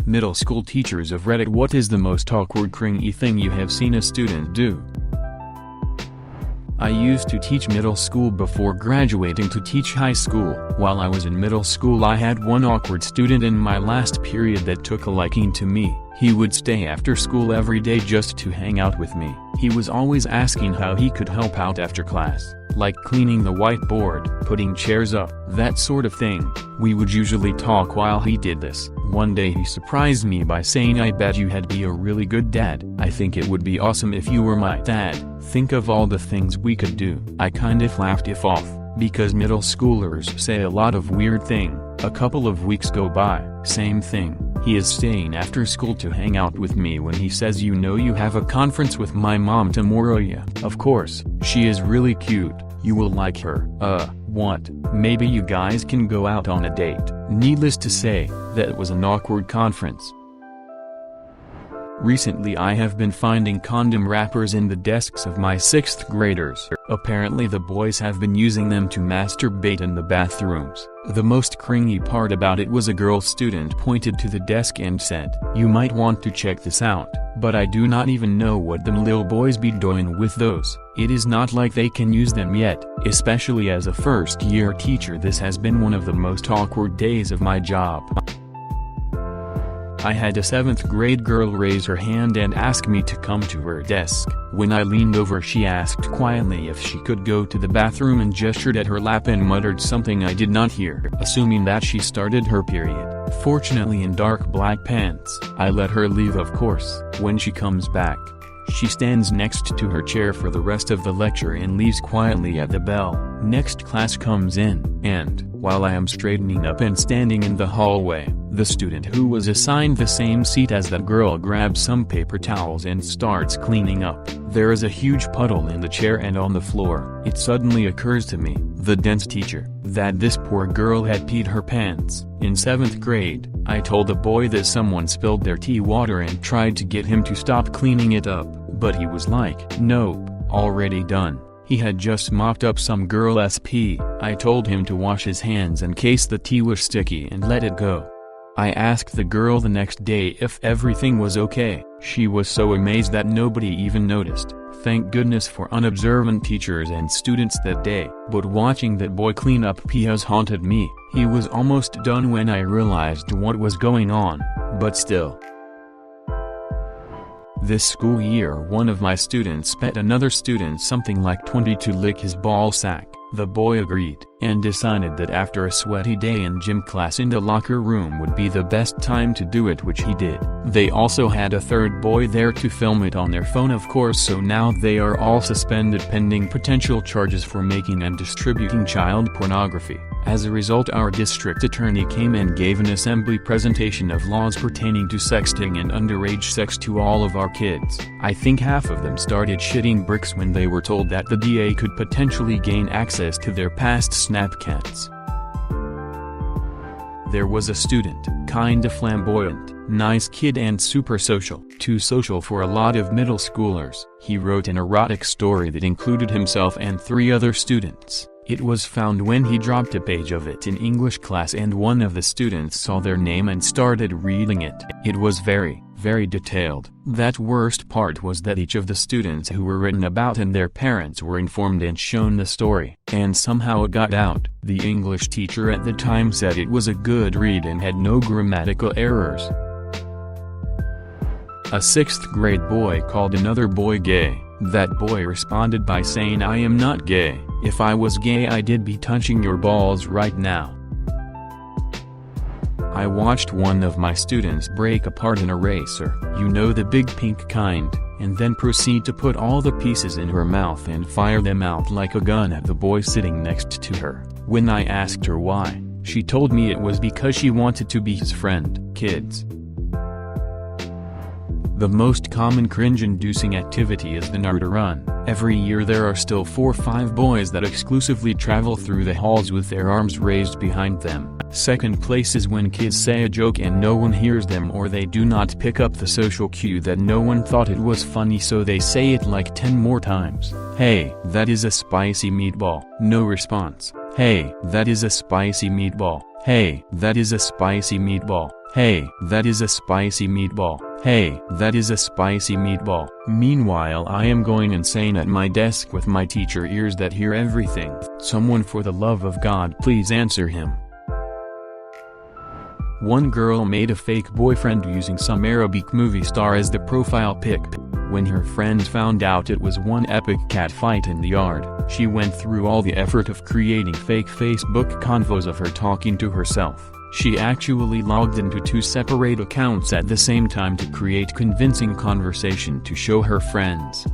Middle school teachers of Reddit, what is the most awkward cringy thing you have seen a student do? I used to teach middle school before graduating to teach high school. While I was in middle school, I had one awkward student in my last period that took a liking to me. He would stay after school every day just to hang out with me. He was always asking how he could help out after class, like cleaning the whiteboard, putting chairs up, that sort of thing. We would usually talk while he did this. One day he surprised me by saying, "I bet you'd be a really good dad. I think it would be awesome if you were my dad. Think of all the things we could do." I kind of laughed it off, because middle schoolers say a lot of weird things. A couple of weeks go by, same thing. He is staying after school to hang out with me when he says, "You know you have a conference with my mom tomorrow." Yeah, of course, she is really cute. You will like her. What? Maybe you guys can go out on a date. Needless to say, that was an awkward conference. Recently I have been finding condom wrappers in the desks of my 6th graders. Apparently the boys have been using them to masturbate in the bathrooms. The most cringy part about it was a girl student pointed to the desk and said, "You might want to check this out," but I do not even know what them lil boys be doing with those. It is not like they can use them yet. Especially as a first-year teacher, this has been one of the most awkward days of my job. I had a 7th grade girl raise her hand and ask me to come to her desk. When I leaned over, she asked quietly if she could go to the bathroom and gestured at her lap and muttered something I did not hear, assuming that she started her period. Fortunately in dark black pants. I let her leave, of course. When she comes back, she stands next to her chair for the rest of the lecture and leaves quietly at the bell. Next class comes in, and, while I am straightening up and standing in the hallway, the student who was assigned the same seat as that girl grabs some paper towels and starts cleaning up. There is a huge puddle in the chair and on the floor. It suddenly occurs to me, the dance teacher, that this poor girl had peed her pants. In 7th grade, I told the boy that someone spilled their tea water and tried to get him to stop cleaning it up, but he was like, "Nope, already done." He had just mopped up some girl's pee. I told him to wash his hands in case the tea was sticky and let it go. I asked the girl the next day if everything was okay. She was so amazed that nobody even noticed. Thank goodness for unobservant teachers and students that day. But watching that boy clean up pee has haunted me. He was almost done when I realized what was going on, but still. This school year, one of my students bet another student something like 20 to lick his ball sack. The boy agreed, and decided that after a sweaty day in gym class in the locker room would be the best time to do it, which he did. They also had a third boy there to film it on their phone, of course, so now they are all suspended pending potential charges for making and distributing child pornography. As a result, our district attorney came and gave an assembly presentation of laws pertaining to sexting and underage sex to all of our kids. I think half of them started shitting bricks when they were told that the DA could potentially gain access to their past Snapchats. There was a student, kinda flamboyant, nice kid and super social. Too social for a lot of middle schoolers. He wrote an erotic story that included himself and 3 other students. It was found when he dropped a page of it in English class, and one of the students saw their name and started reading it. It was very, very detailed. That worst part was that each of the students who were written about and their parents were informed and shown the story. And somehow it got out. The English teacher at the time said it was a good read and had no grammatical errors. A 6th grade boy called another boy gay. That boy responded by saying, "I am not gay. If I was gay I'd be touching your balls right now." I watched one of my students break apart an eraser, you know, the big pink kind, and then proceed to put all the pieces in her mouth and fire them out like a gun at the boy sitting next to her. When I asked her why, she told me it was because she wanted to be his friend. Kids. The most common cringe-inducing activity is the Naruto run. Every year there are still 4 or 5 boys that exclusively travel through the halls with their arms raised behind them. Second place is when kids say a joke and no one hears them, or they do not pick up the social cue that no one thought it was funny, so they say it like 10 more times. "Hey, that is a spicy meatball." No response. "Hey, that is a spicy meatball." "Hey, that is a spicy meatball." Hey, that is a spicy meatball. Hey, that is a spicy meatball. Meanwhile, I am going insane at my desk with my teacher ears that hear everything. Someone, for the love of God, please answer him. One girl made a fake boyfriend using some Arabic movie star as the profile pic. When her friends found out it was one epic cat fight in the yard, she went through all the effort of creating fake Facebook convos of her talking to herself. She actually logged into 2 separate accounts at the same time to create convincing conversation to show her friends.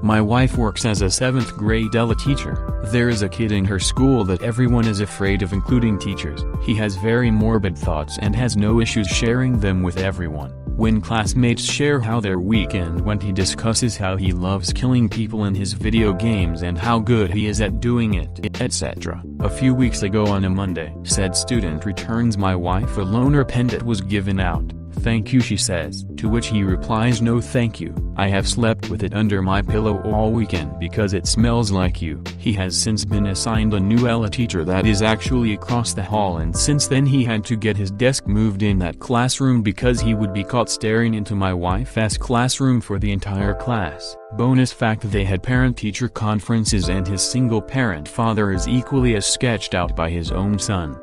My wife works as a 7th grade ELA teacher. There is a kid in her school that everyone is afraid of, including teachers. He has very morbid thoughts and has no issues sharing them with everyone. When classmates share how their weekend went, he discusses how he loves killing people in his video games and how good he is at doing it, etc. A few weeks ago on a Monday, said student returns my wife a loaner pen that was given out. "Thank you," she says, to which he replies, "No thank you, I have slept with it under my pillow all weekend because it smells like you." He has since been assigned a new ELA teacher that is actually across the hall, and since then he had to get his desk moved in that classroom because he would be caught staring into my wife's classroom for the entire class. Bonus fact: they had parent-teacher conferences and his single-parent father is equally as sketched out by his own son.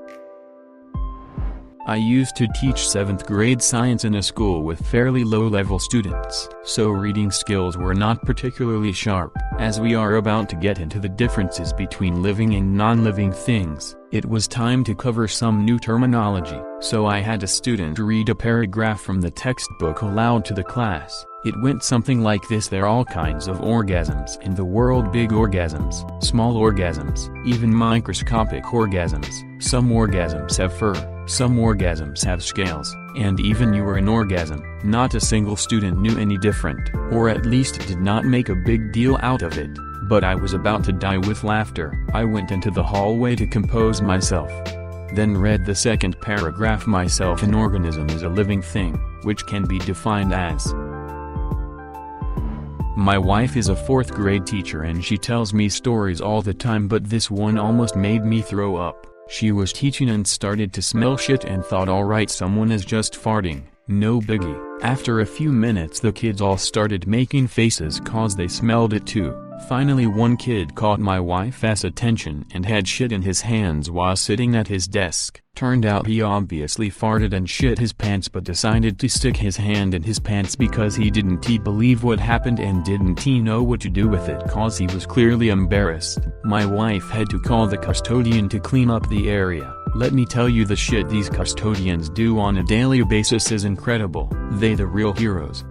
I used to teach 7th grade science in a school with fairly low-level students, so reading skills were not particularly sharp. As we are about to get into the differences between living and non-living things, it was time to cover some new terminology, so I had a student read a paragraph from the textbook aloud to the class. It went something like this: there are all kinds of orgasms in the world: big orgasms, small orgasms, even microscopic orgasms. Some orgasms have fur, some orgasms have scales, and even you are an orgasm. Not a single student knew any different, or at least did not make a big deal out of it, but I was about to die with laughter. I went into the hallway to compose myself. Then read the second paragraph myself. An organism is a living thing, which can be defined as. My wife is a 4th grade teacher and she tells me stories all the time, but this one almost made me throw up. She was teaching and started to smell shit and thought, alright, someone is just farting, no biggie. After a few minutes the kids all started making faces cause they smelled it too. Finally one kid caught my wife's attention and had shit in his hands while sitting at his desk. Turned out he obviously farted and shit his pants, but decided to stick his hand in his pants because he didn't believe what happened and didn't know what to do with it cause he was clearly embarrassed. My wife had to call the custodian to clean up the area. Let me tell you, the shit these custodians do on a daily basis is incredible. They the real heroes.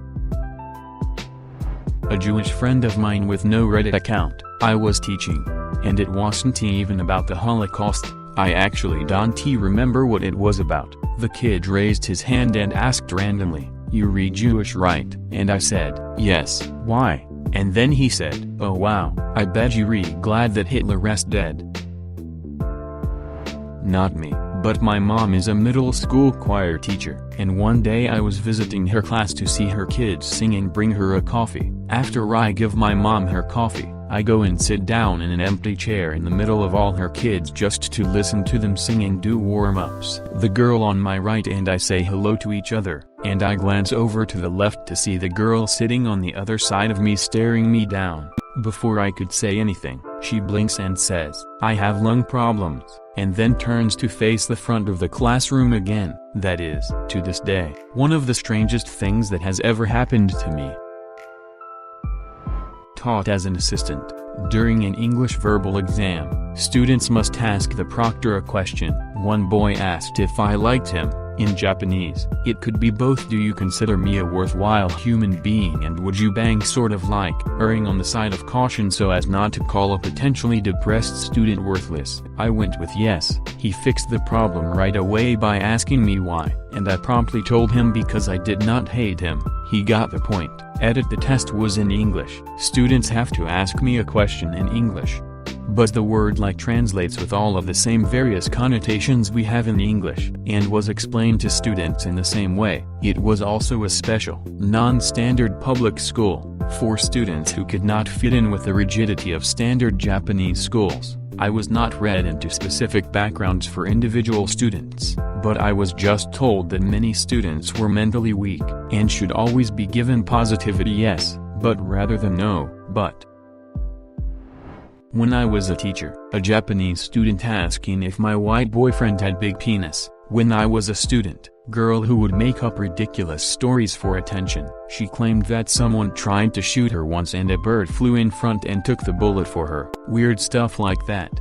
A Jewish friend of mine with no Reddit account. I was teaching, and it wasn't even about the Holocaust. I actually don't remember what it was about. The kid raised his hand and asked randomly, "You read Jewish, right?" And I said, "Yes." "Why?" And then he said, "Oh wow, I bet you really glad that Hitler's dead." Not me, but my mom is a middle school choir teacher, and one day I was visiting her class to see her kids sing and bring her a coffee. After I give my mom her coffee, I go and sit down in an empty chair in the middle of all her kids just to listen to them sing and do warm-ups. The girl on my right and I say hello to each other, and I glance over to the left to see the girl sitting on the other side of me staring me down. Before I could say anything, she blinks and says, "I have lung problems," and then turns to face the front of the classroom again. That is, to this day, one of the strangest things that has ever happened to me. Taught as an assistant. During an English verbal exam, students must ask the proctor a question. One boy asked if I liked him. In Japanese, it could be both. Do you consider me a worthwhile human being, and would you bang, sort of like erring on the side of caution so as not to call a potentially depressed student worthless. I went with yes. He fixed the problem right away by asking me why, and I promptly told him because I did not hate him. He got the point. The test was in English. Students have to ask me a question in English, but the word like translates with all of the same various connotations we have in English, and was explained to students in the same way. It was also a special, non-standard public school, for students who could not fit in with the rigidity of standard Japanese schools. I was not read into specific backgrounds for individual students, but I was just told that many students were mentally weak, and should always be given positivity yes, but rather than no, but. When I was a teacher, a Japanese student asking if my white boyfriend had big penis. When I was a student, girl who would make up ridiculous stories for attention. She claimed that someone tried to shoot her once and a bird flew in front and took the bullet for her. Weird stuff like that.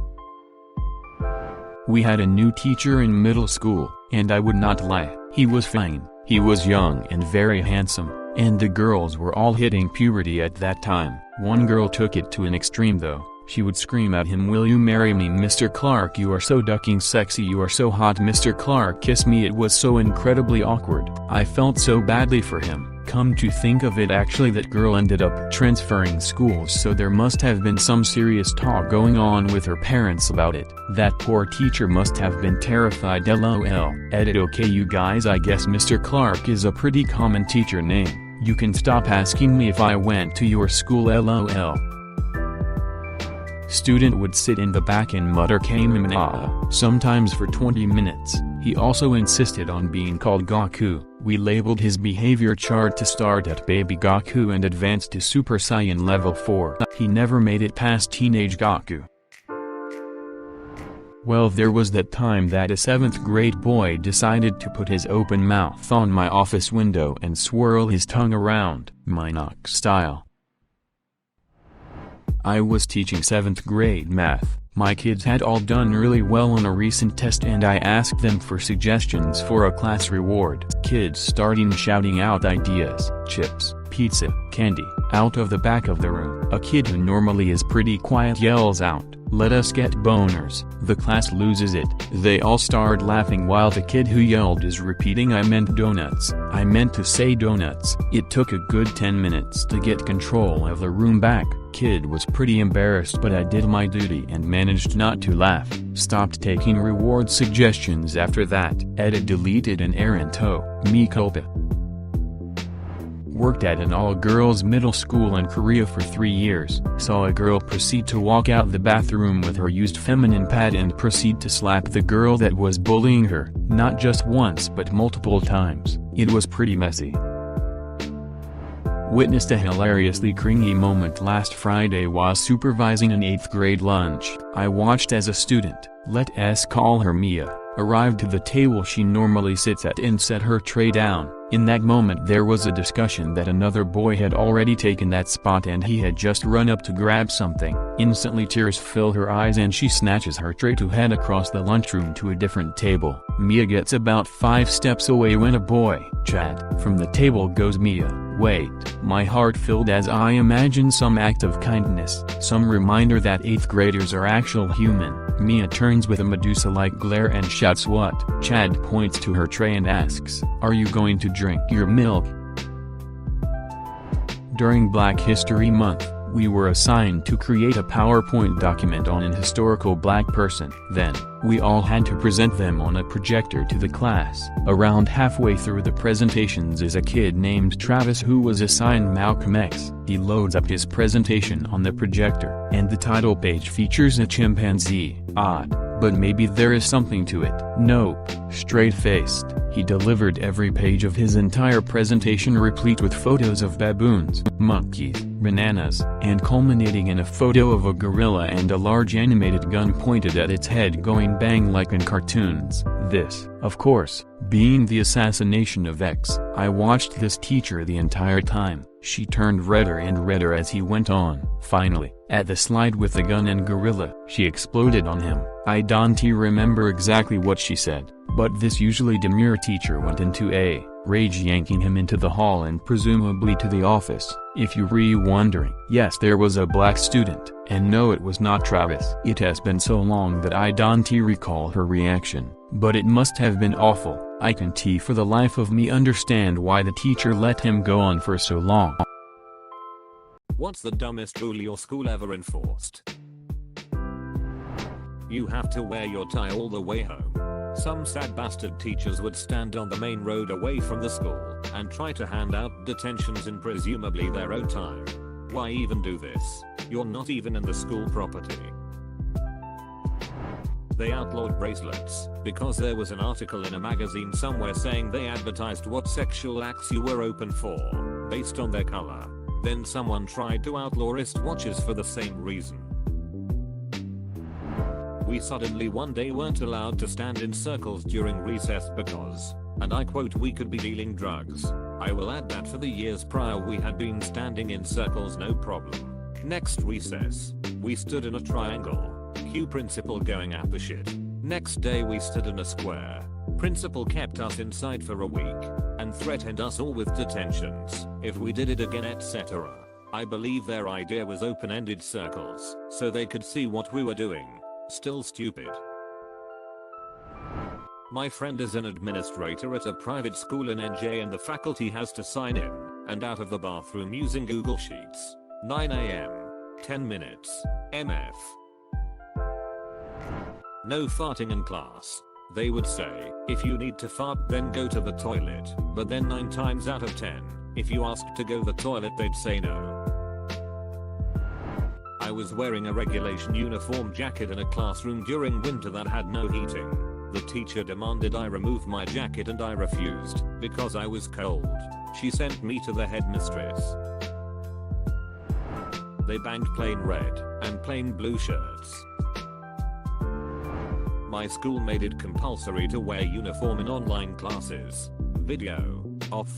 We had a new teacher in middle school, and I would not lie, he was fine. He was young and very handsome, and the girls were all hitting puberty at that time. One girl took it to an extreme though. She would scream at him, "Will you marry me, Mr. Clark? You are so ducking sexy, you are so hot, Mr. Clark, kiss me." It was so incredibly awkward. I felt so badly for him. Come to think of it, actually that girl ended up transferring schools, so there must have been some serious talk going on with her parents about it. That poor teacher must have been terrified. LOL. Edit. Okay you guys, I guess Mr. Clark is a pretty common teacher name. You can stop asking me if I went to your school. LOL. Student would sit in the back and mutter "Kamimina," sometimes for 20 minutes. He also insisted on being called Gaku. We labeled his behavior chart to start at Baby Gaku and advance to Super Saiyan Level 4. He never made it past Teenage Gaku. Well, there was that time that a 7th grade boy decided to put his open mouth on my office window and swirl his tongue around, Minox style. I was teaching 7th grade math. My kids had all done really well on a recent test and I asked them for suggestions for a class reward. Kids starting shouting out ideas: chips, pizza, candy, out of the back of the room. A kid who normally is pretty quiet yells out, "Let us get boners." The class loses it. They all start laughing while the kid who yelled is repeating, "I meant donuts. I meant to say donuts." It took a good 10 minutes to get control of the room back. Kid was pretty embarrassed, but I did my duty and managed not to laugh. Stopped taking reward suggestions after that. Edit. Deleted an errant toe. Me culpa. Worked at an all-girls middle school in Korea for 3 years. Saw a girl proceed to walk out the bathroom with her used feminine pad and proceed to slap the girl that was bullying her, not just once but multiple times. It was pretty messy. Witnessed a hilariously cringy moment last Friday while supervising an 8th grade lunch. I watched as a student, let's call her Mia, arrived to the table she normally sits at and set her tray down. In that moment there was a discussion that another boy had already taken that spot and he had just run up to grab something. Instantly tears fill her eyes and she snatches her tray to head across the lunchroom to a different table. Mia gets about 5 steps away when a boy, Chad, from the table goes, "Mia, wait." My heart filled as I imagine some act of kindness, some reminder that 8th graders are actual human. Mia turns with a Medusa-like glare and shouts, "What?" Chad points to her tray and asks, "Are you going to drink your milk?" During Black History Month, we were assigned to create a PowerPoint document on an historical black person. Then, we all had to present them on a projector to the class. Around halfway through the presentations is a kid named Travis who was assigned Malcolm X. He loads up his presentation on the projector, and the title page features a chimpanzee. Odd, but maybe there is something to it. Nope. Straight-faced, he delivered every page of his entire presentation replete with photos of baboons, monkeys, bananas, and culminating in a photo of a gorilla and a large animated gun pointed at its head going bang like in cartoons. This, of course, being the assassination of X. I watched this teacher the entire time. She turned redder and redder as he went on. Finally, at the slide with the gun and gorilla, she exploded on him. I don't remember exactly what she said, but this usually demure teacher went into a rage, yanking him into the hall and presumably to the office. If you're wondering, yes, there was a black student, and no, it was not Travis. It has been so long that I don't recall her reaction, but it must have been awful. I can't for the life of me understand why the teacher let him go on for so long. What's the dumbest rule your school ever enforced? You have to wear your tie all the way home. Some sad bastard teachers would stand on the main road away from the school and try to hand out detentions in presumably their own time. Why even do this? You're not even in the school property. they outlawed bracelets because there was an article in a magazine somewhere saying they advertised what sexual acts you were open for based on their color. Then someone tried to outlaw wristwatches for the same reason. We suddenly one day weren't allowed to stand in circles during recess because, and I quote, we could be dealing drugs. I will add that for the years prior we had been standing in circles no problem. Next recess, we stood in a triangle. Cue principal going apeshit. Next day we stood in a square. Principal kept us inside for a week and threatened us all with detentions if we did it again, etc. I believe their idea was open-ended circles so they could see what we were doing. Still stupid. My friend is an administrator at a private school in NJ and the faculty has to sign in and out of the bathroom using Google Sheets. 9 AM. 10 minutes. MF. No farting in class. They would say, if you need to fart then go to the toilet, but then 9 times out of 10, if you asked to go to the toilet they'd say no. I was wearing a regulation uniform jacket in a classroom during winter that had no heating. The teacher demanded I remove my jacket and I refused because I was cold. She sent me to the headmistress. They banned plain red and plain blue shirts. My school made it compulsory to wear uniform in online classes. Video off.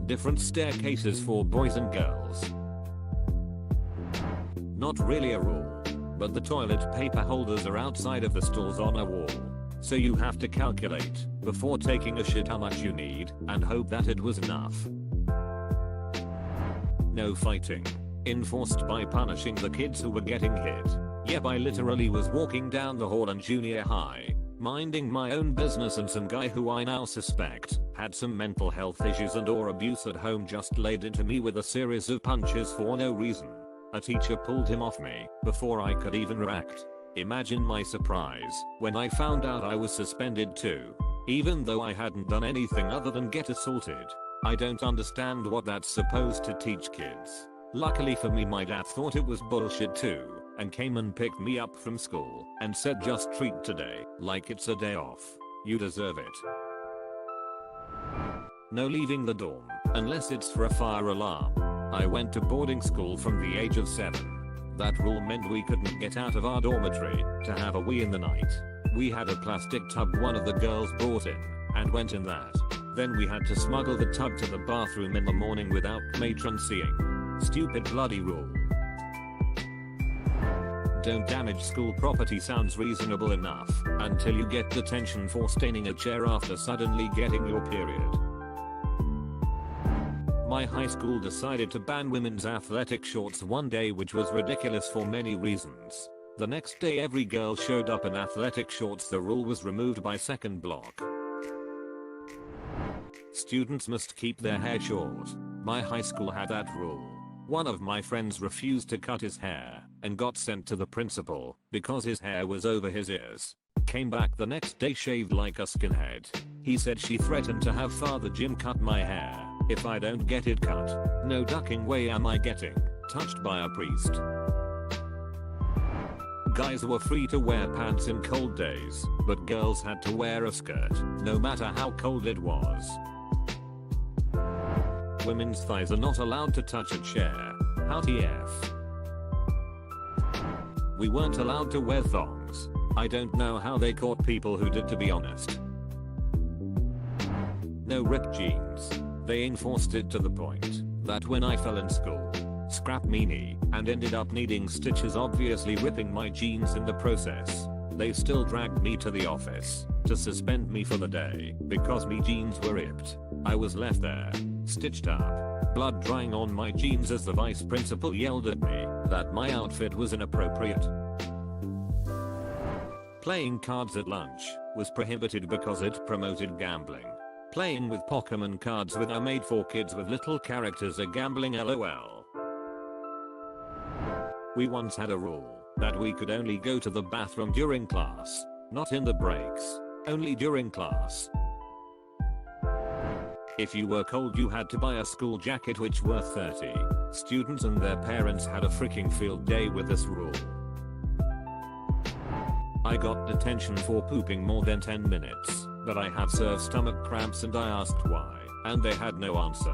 Different staircases for boys and girls. Not really a rule, but the toilet paper holders are outside of the stalls on a wall. So you have to calculate before taking a shit how much you need and hope that it was enough. No fighting. Enforced by punishing the kids who were getting hit. Yep, I literally was walking down the hall in junior high, minding my own business, and some guy who I now suspect had some mental health issues and or abuse at home just laid into me with a series of punches for no reason. A teacher pulled him off me before I could even react. Imagine my surprise when I found out I was suspended too, even though I hadn't done anything other than get assaulted. I don't understand what that's supposed to teach kids. Luckily for me, my dad thought it was bullshit too and came and picked me up from school and said, just treat today like it's a day off. You deserve it. No leaving the dorm unless it's for a fire alarm. I went to boarding school from the age of 7. That rule meant we couldn't get out of our dormitory to have a wee in the night. We had a plastic tub one of the girls brought in and went in that. Then we had to smuggle the tub to the bathroom in the morning without matron seeing. Stupid bloody rule. Don't damage school property sounds reasonable enough until you get detention for staining a chair after suddenly getting your period. My high school decided to ban women's athletic shorts one day, which was ridiculous for many reasons. The next day every girl showed up in athletic shorts. The rule was removed by second block. Students must keep their hair short. My high school had that rule. One of my friends refused to cut his hair and got sent to the principal because his hair was over his ears. Came back the next day shaved like a skinhead. He said she threatened to have Father Jim cut my hair if I don't get it cut. No ducking way am I getting touched by a priest. Guys were free to wear pants in cold days, but girls had to wear a skirt no matter how cold it was. Women's thighs are not allowed to touch a chair. How TF? We weren't allowed to wear thongs. I don't know how they caught people who did, to be honest. No ripped jeans. They enforced it to the point that when I fell in school, scrapped me knee and ended up needing stitches, obviously ripping my jeans in the process. They still dragged me to the office to suspend me for the day because me jeans were ripped. I was left there, stitched up, blood drying on my jeans as the vice principal yelled at me that my outfit was inappropriate. Playing cards at lunch was prohibited because it promoted gambling. Playing with Pokemon cards are made for kids with little characters are gambling, lol. We once had a rule that we could only go to the bathroom during class, not in the breaks, only during class. If you were cold you had to buy a school jacket which were 30. Students and their parents had a freaking field day with this rule. I got detention for pooping more than 10 minutes, but I had severe stomach cramps and I asked why, and they had no answer.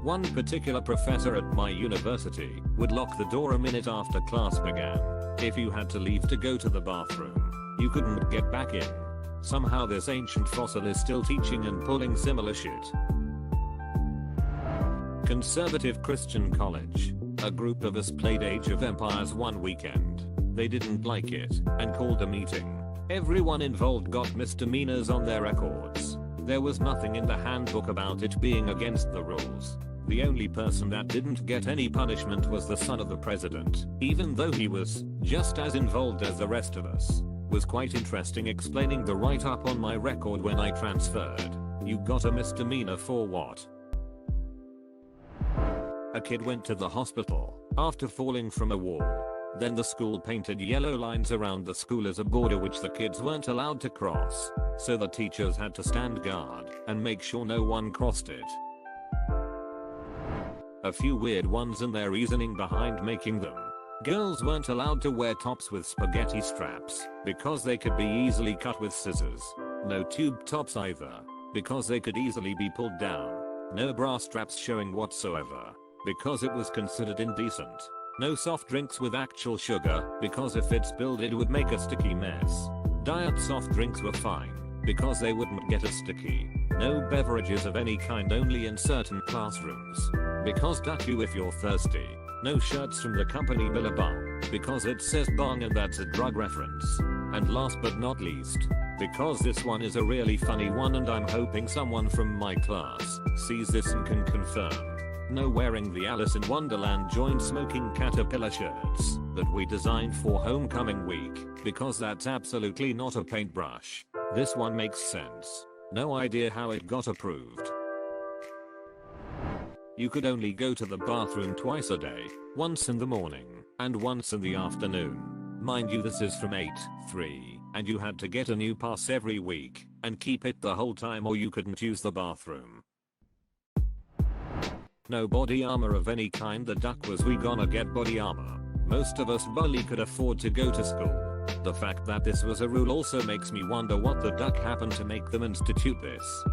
One particular professor at my university would lock the door a minute after class began. If you had to leave to go to the bathroom, you couldn't get back in. Somehow this ancient fossil is still teaching and pulling similar shit. Conservative Christian college. A group of us played Age of Empires one weekend. They didn't like it and called a meeting. Everyone involved got misdemeanors on their records. There was nothing in the handbook about it being against the rules. The only person that didn't get any punishment was the son of the president, even though he was just as involved as the rest of us. Was quite interesting explaining the write-up on my record when I transferred. You got a misdemeanor for what? A kid went to the hospital after falling from a wall. Then the school painted yellow lines around the school as a border which the kids weren't allowed to cross. So the teachers had to stand guard and make sure no one crossed it. A few weird ones and their reasoning behind making them. Girls weren't allowed to wear tops with spaghetti straps because they could be easily cut with scissors. No tube tops either because they could easily be pulled down. No bra straps showing whatsoever because it was considered indecent. No soft drinks with actual sugar because if it spilled it would make a sticky mess. Diet soft drinks were fine because they wouldn't get as sticky. No beverages of any kind, only in certain classrooms because duck you if you're thirsty. No shirts from the company Billabong because it says bong and that's a drug reference. And last but not least, because this one is a really funny one and I'm hoping someone from my class sees this and can confirm. No wearing the Alice in Wonderland joint smoking caterpillar shirts that we designed for homecoming week because that's absolutely not a paintbrush. This one makes sense. No idea how it got approved. You could only go to the bathroom twice a day, once in the morning and once in the afternoon. Mind you, this is from 8-3, and you had to get a new pass every week and keep it the whole time or you couldn't use the bathroom. No body armor of any kind. The duck was we gonna get body armor. Most of us barely could afford to go to school. The fact that this was a rule also makes me wonder what the duck happened to make them institute this.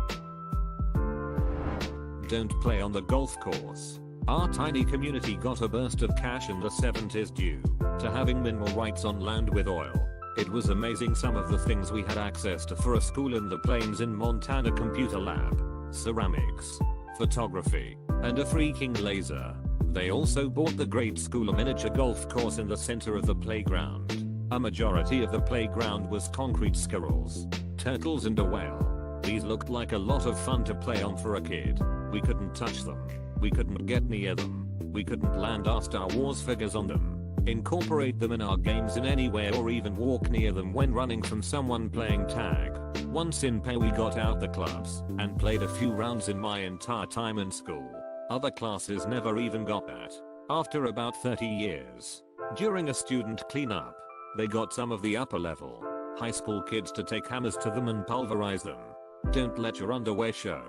Don't play on the golf course. Our tiny community got a burst of cash in the 70s due to having minimal rights on land with oil. It was amazing some of the things we had access to for a school in the plains in Montana: computer lab, ceramics, photography, and a freaking laser. They also bought the grade school a miniature golf course in the center of the playground. A majority of the playground was concrete squirrels, turtles and a whale. These looked like a lot of fun to play on for a kid. We couldn't touch them. We couldn't get near them. We couldn't land our Star Wars figures on them, incorporate them in our games in any way, or even walk near them when running from someone playing tag. Once in pay we got out the clubs and played a few rounds in my entire time in school. Other classes never even got that. After about 30 years, during a student cleanup, they got some of the upper level high school kids to take hammers to them and pulverize them. Don't let your underwear show.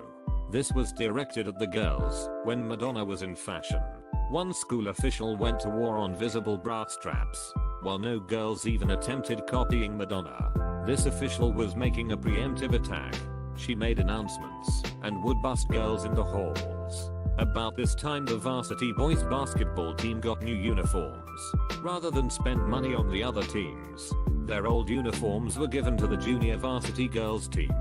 This was directed at the girls when Madonna was in fashion. One school official went to war on visible bra straps, while no girls even attempted copying Madonna. This official was making a preemptive attack. She made announcements and would bust girls in the halls. About this time the varsity boys basketball team got new uniforms. Rather than spend money on the other teams, their old uniforms were given to the junior varsity girls team.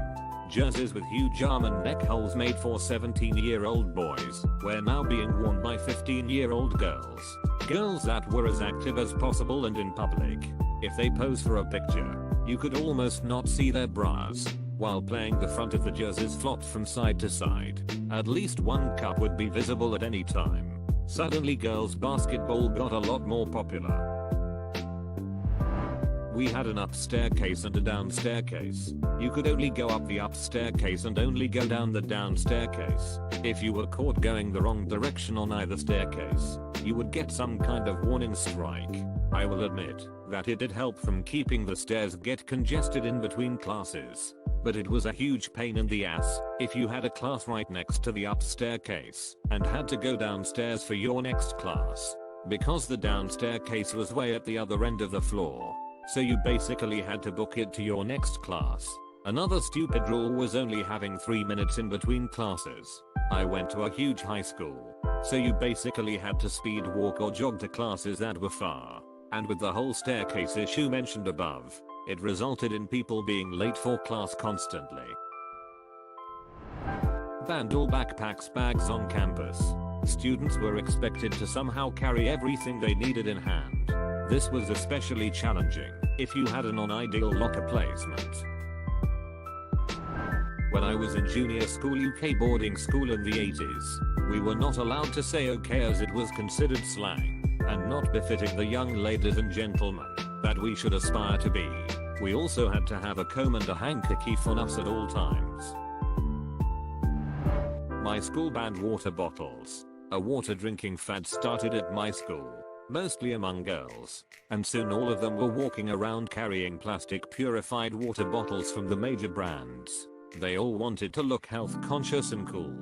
Jerseys with huge arm and neck holes made for 17-year-old boys were now being worn by 15-year-old girls. Girls that were as active as possible and in public. If they pose for a picture, you could almost not see their bras. While playing, the front of the jerseys flopped from side to side. At least one cup would be visible at any time. Suddenly girls basketball got a lot more popular. We had an up staircase and a down staircase. You could only go up the up staircase and only go down the down staircase. If you were caught going the wrong direction on either staircase, you would get some kind of warning strike. I will admit that it did help from keeping the stairs get congested in between classes, but it was a huge pain in the ass if you had a class right next to the up staircase and had to go downstairs for your next class. because the down staircase was way at the other end of the floor. So you basically had to book it to your next class. Another stupid rule was only having 3 minutes in between classes. I went to a huge high school, so you basically had to speed walk or jog to classes that were far. And with the whole staircase issue mentioned above, it resulted in people being late for class constantly. Banned all backpacks bags on campus. Students were expected to somehow carry everything they needed in hand. This was especially challenging if you had an unideal locker placement. When I was in junior school UK boarding school in the 80s, we were not allowed to say okay as it was considered slang, and not befitting the young ladies and gentlemen that we should aspire to be. We also had to have a comb and a handkerchief on us at all times. My school banned water bottles. A water drinking fad started at my school, mostly among girls, and soon all of them were walking around carrying plastic purified water bottles from the major brands. They all wanted to look health conscious and cool,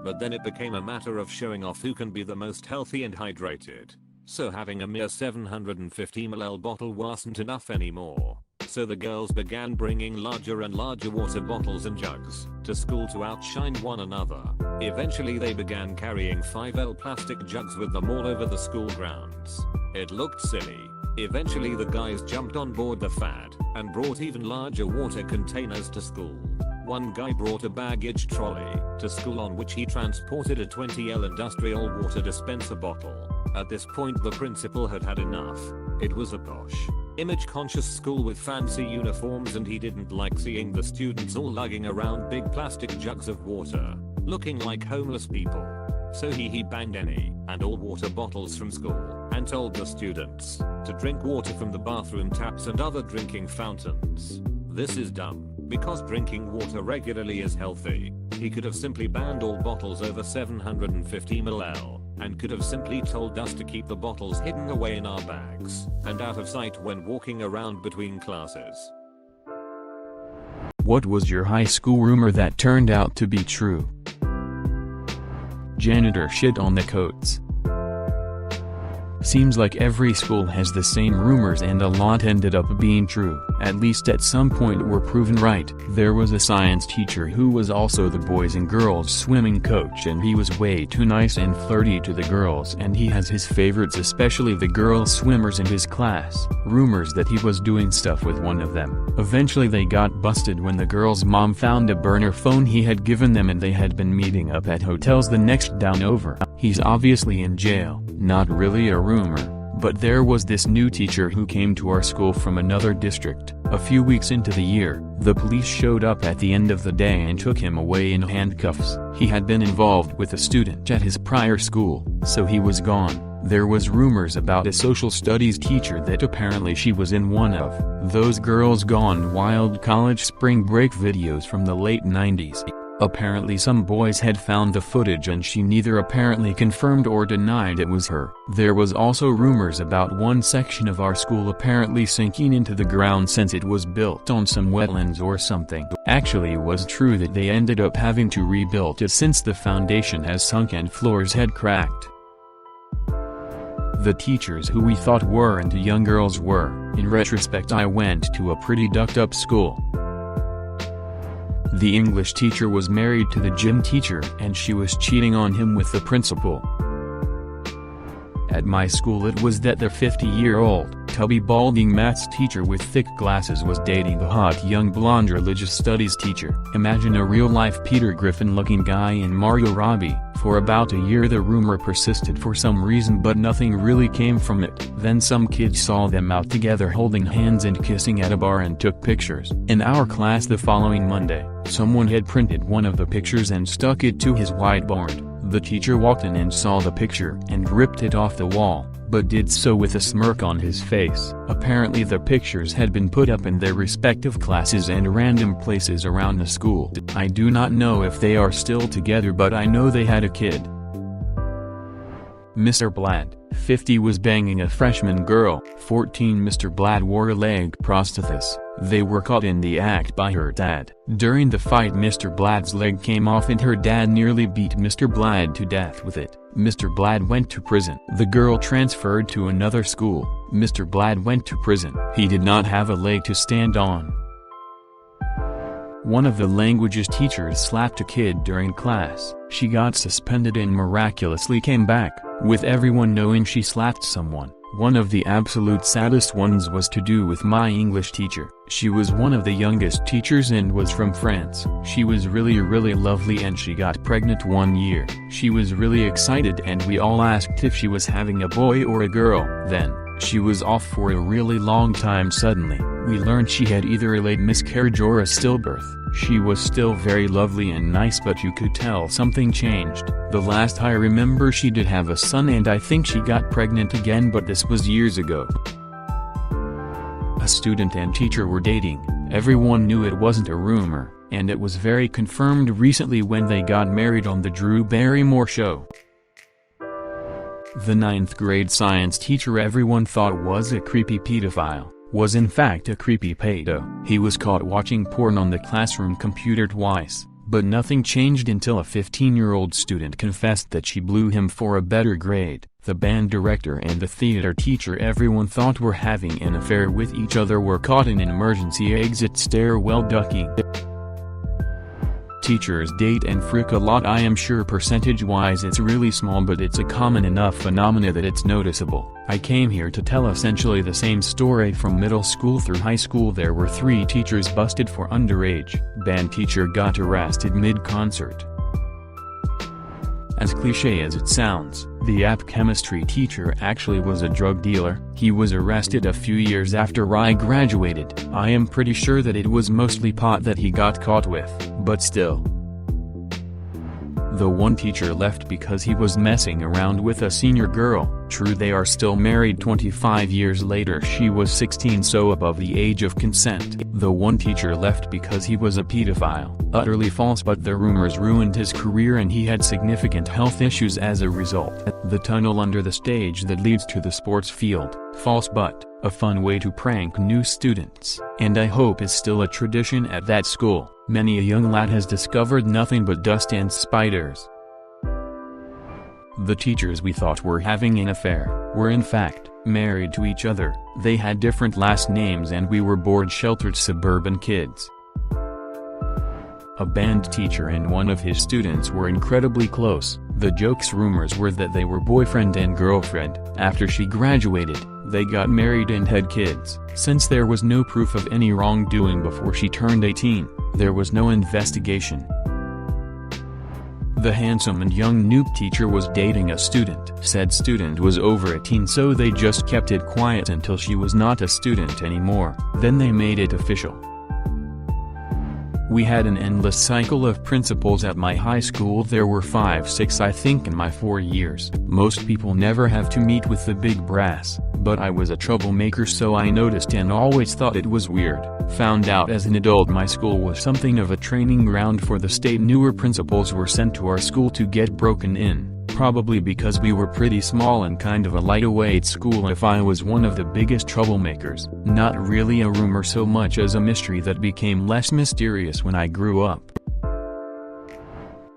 but then it became a matter of showing off who can be the most healthy and hydrated. So having a mere 750 ml bottle wasn't enough anymore. So the girls began bringing larger and larger water bottles and jugs to school to outshine one another. Eventually they began carrying 5L plastic jugs with them all over the school grounds. It looked silly. Eventually the guys jumped on board the fad and brought even larger water containers to school. One guy brought a baggage trolley to school on which he transported a 20L industrial water dispenser bottle. At this point the principal had had enough. It was a posh, image-conscious school with fancy uniforms and he didn't like seeing the students all lugging around big plastic jugs of water, looking like homeless people. So he banned any and all water bottles from school and told the students to drink water from the bathroom taps and other drinking fountains. This is dumb, because drinking water regularly is healthy. He could have simply banned all bottles over 750 ml. And could have simply told us to keep the bottles hidden away in our bags and out of sight when walking around between classes. What was your high school rumor that turned out to be true? Janitor shit on the coats. Seems like every school has the same rumors and a lot ended up being true. At least at some point were proven right. There was a science teacher who was also the boys and girls swimming coach and he was way too nice and flirty to the girls and he has his favorites, especially the girl swimmers in his class. Rumors that he was doing stuff with one of them. Eventually they got busted when the girl's mom found a burner phone he had given them and they had been meeting up at hotels the next down over. He's obviously in jail. Not really a rumor, but there was this new teacher who came to our school from another district. A few weeks into the year, the police showed up at the end of the day and took him away in handcuffs. He had been involved with a student at his prior school, so he was gone. There was rumors about a social studies teacher that apparently she was in one of those Girls Gone Wild college spring break videos from the late 90s. Apparently some boys had found the footage and she neither apparently confirmed or denied it was her. There was also rumors about one section of our school apparently sinking into the ground since it was built on some wetlands or something. Actually it was true that they ended up having to rebuild it since the foundation has sunk and floors had cracked. The teachers who we thought were into young girls were. In retrospect I went to a pretty ducked up school. The English teacher was married to the gym teacher and she was cheating on him with the principal. At my school it was that the 50-year-old, tubby balding maths teacher with thick glasses was dating the hot young blonde religious studies teacher. Imagine a real-life Peter Griffin-looking guy in Margot Robbie. For about a year the rumor persisted for some reason but nothing really came from it. Then some kids saw them out together holding hands and kissing at a bar and took pictures. In our class the following Monday, someone had printed one of the pictures and stuck it to his whiteboard. The teacher walked in and saw the picture and ripped it off the wall, but did so with a smirk on his face. Apparently the pictures had been put up in their respective classes and random places around the school. I do not know if they are still together but I know they had a kid. Mr. Blatt, 50 was banging a freshman girl. 14 Mr. Blatt wore a leg prosthesis. They were caught in the act by her dad. During the fight Mr. Blatt's leg came off and her dad nearly beat Mr. Blatt to death with it. Mr. Blatt went to prison. The girl transferred to another school. Mr. Blatt went to prison. He did not have a leg to stand on. One of the languages teachers slapped a kid during class. She got suspended and miraculously came back, with everyone knowing she slapped someone. One of the absolute saddest ones was to do with my English teacher. She was one of the youngest teachers and was from France. She was really lovely and she got pregnant one year. She was really excited and we all asked if she was having a boy or a girl. Then, she was off for a really long time. Suddenly, we learned she had either a late miscarriage or a stillbirth. She was still very lovely and nice but you could tell something changed. The last I remember she did have a son and I think she got pregnant again but this was years ago. A student and teacher were dating. Everyone knew it wasn't a rumor, and it was very confirmed recently when they got married on the Drew Barrymore show. The 9th grade science teacher everyone thought was a creepy pedophile, was in fact a creepy pedo. He was caught watching porn on the classroom computer twice, but nothing changed until a 15-year-old student confessed that she blew him for a better grade. The band director and the theater teacher everyone thought were having an affair with each other were caught in an emergency exit stairwell ducking. Teachers date and frick a lot. I am sure percentage-wise it's really small but it's a common enough phenomena that it's noticeable. I came here to tell essentially the same story from middle school through high school. There were 3 teachers busted for underage. Band teacher got arrested mid-concert. As cliche as it sounds, the app chemistry teacher actually was a drug dealer. He was arrested a few years after I graduated. I am pretty sure that it was mostly pot that he got caught with, but still. The one teacher left because he was messing around with a senior girl. True, they are still married 25 years later. She was 16, so above the age of consent. The one teacher left because he was a pedophile. Utterly false, but the rumors ruined his career and he had significant health issues as a result. The tunnel under the stage that leads to the sports field. False, but a fun way to prank new students, and I hope is still a tradition at that school. Many a young lad has discovered nothing but dust and spiders. The teachers we thought were having an affair were in fact married to each other. They had different last names and we were board-sheltered suburban kids. A band teacher and one of his students were incredibly close. The rumors were that they were boyfriend and girlfriend. After she graduated, they got married and had kids. Since there was no proof of any wrongdoing before she turned 18, there was no investigation. The handsome and young noob teacher was dating a student. Said student was over 18, so they just kept it quiet until she was not a student anymore. Then they made it official. We had an endless cycle of principals at my high school. There were 5-6 I think in my 4 years. Most people never have to meet with the big brass, but I was a troublemaker, so I noticed and always thought it was weird. Found out as an adult my school was something of a training ground for the state. Newer principals were sent to our school to get broken in. Probably because we were pretty small and kind of a lightweight school. If I was one of the biggest troublemakers, not really a rumor so much as a mystery that became less mysterious when I grew up.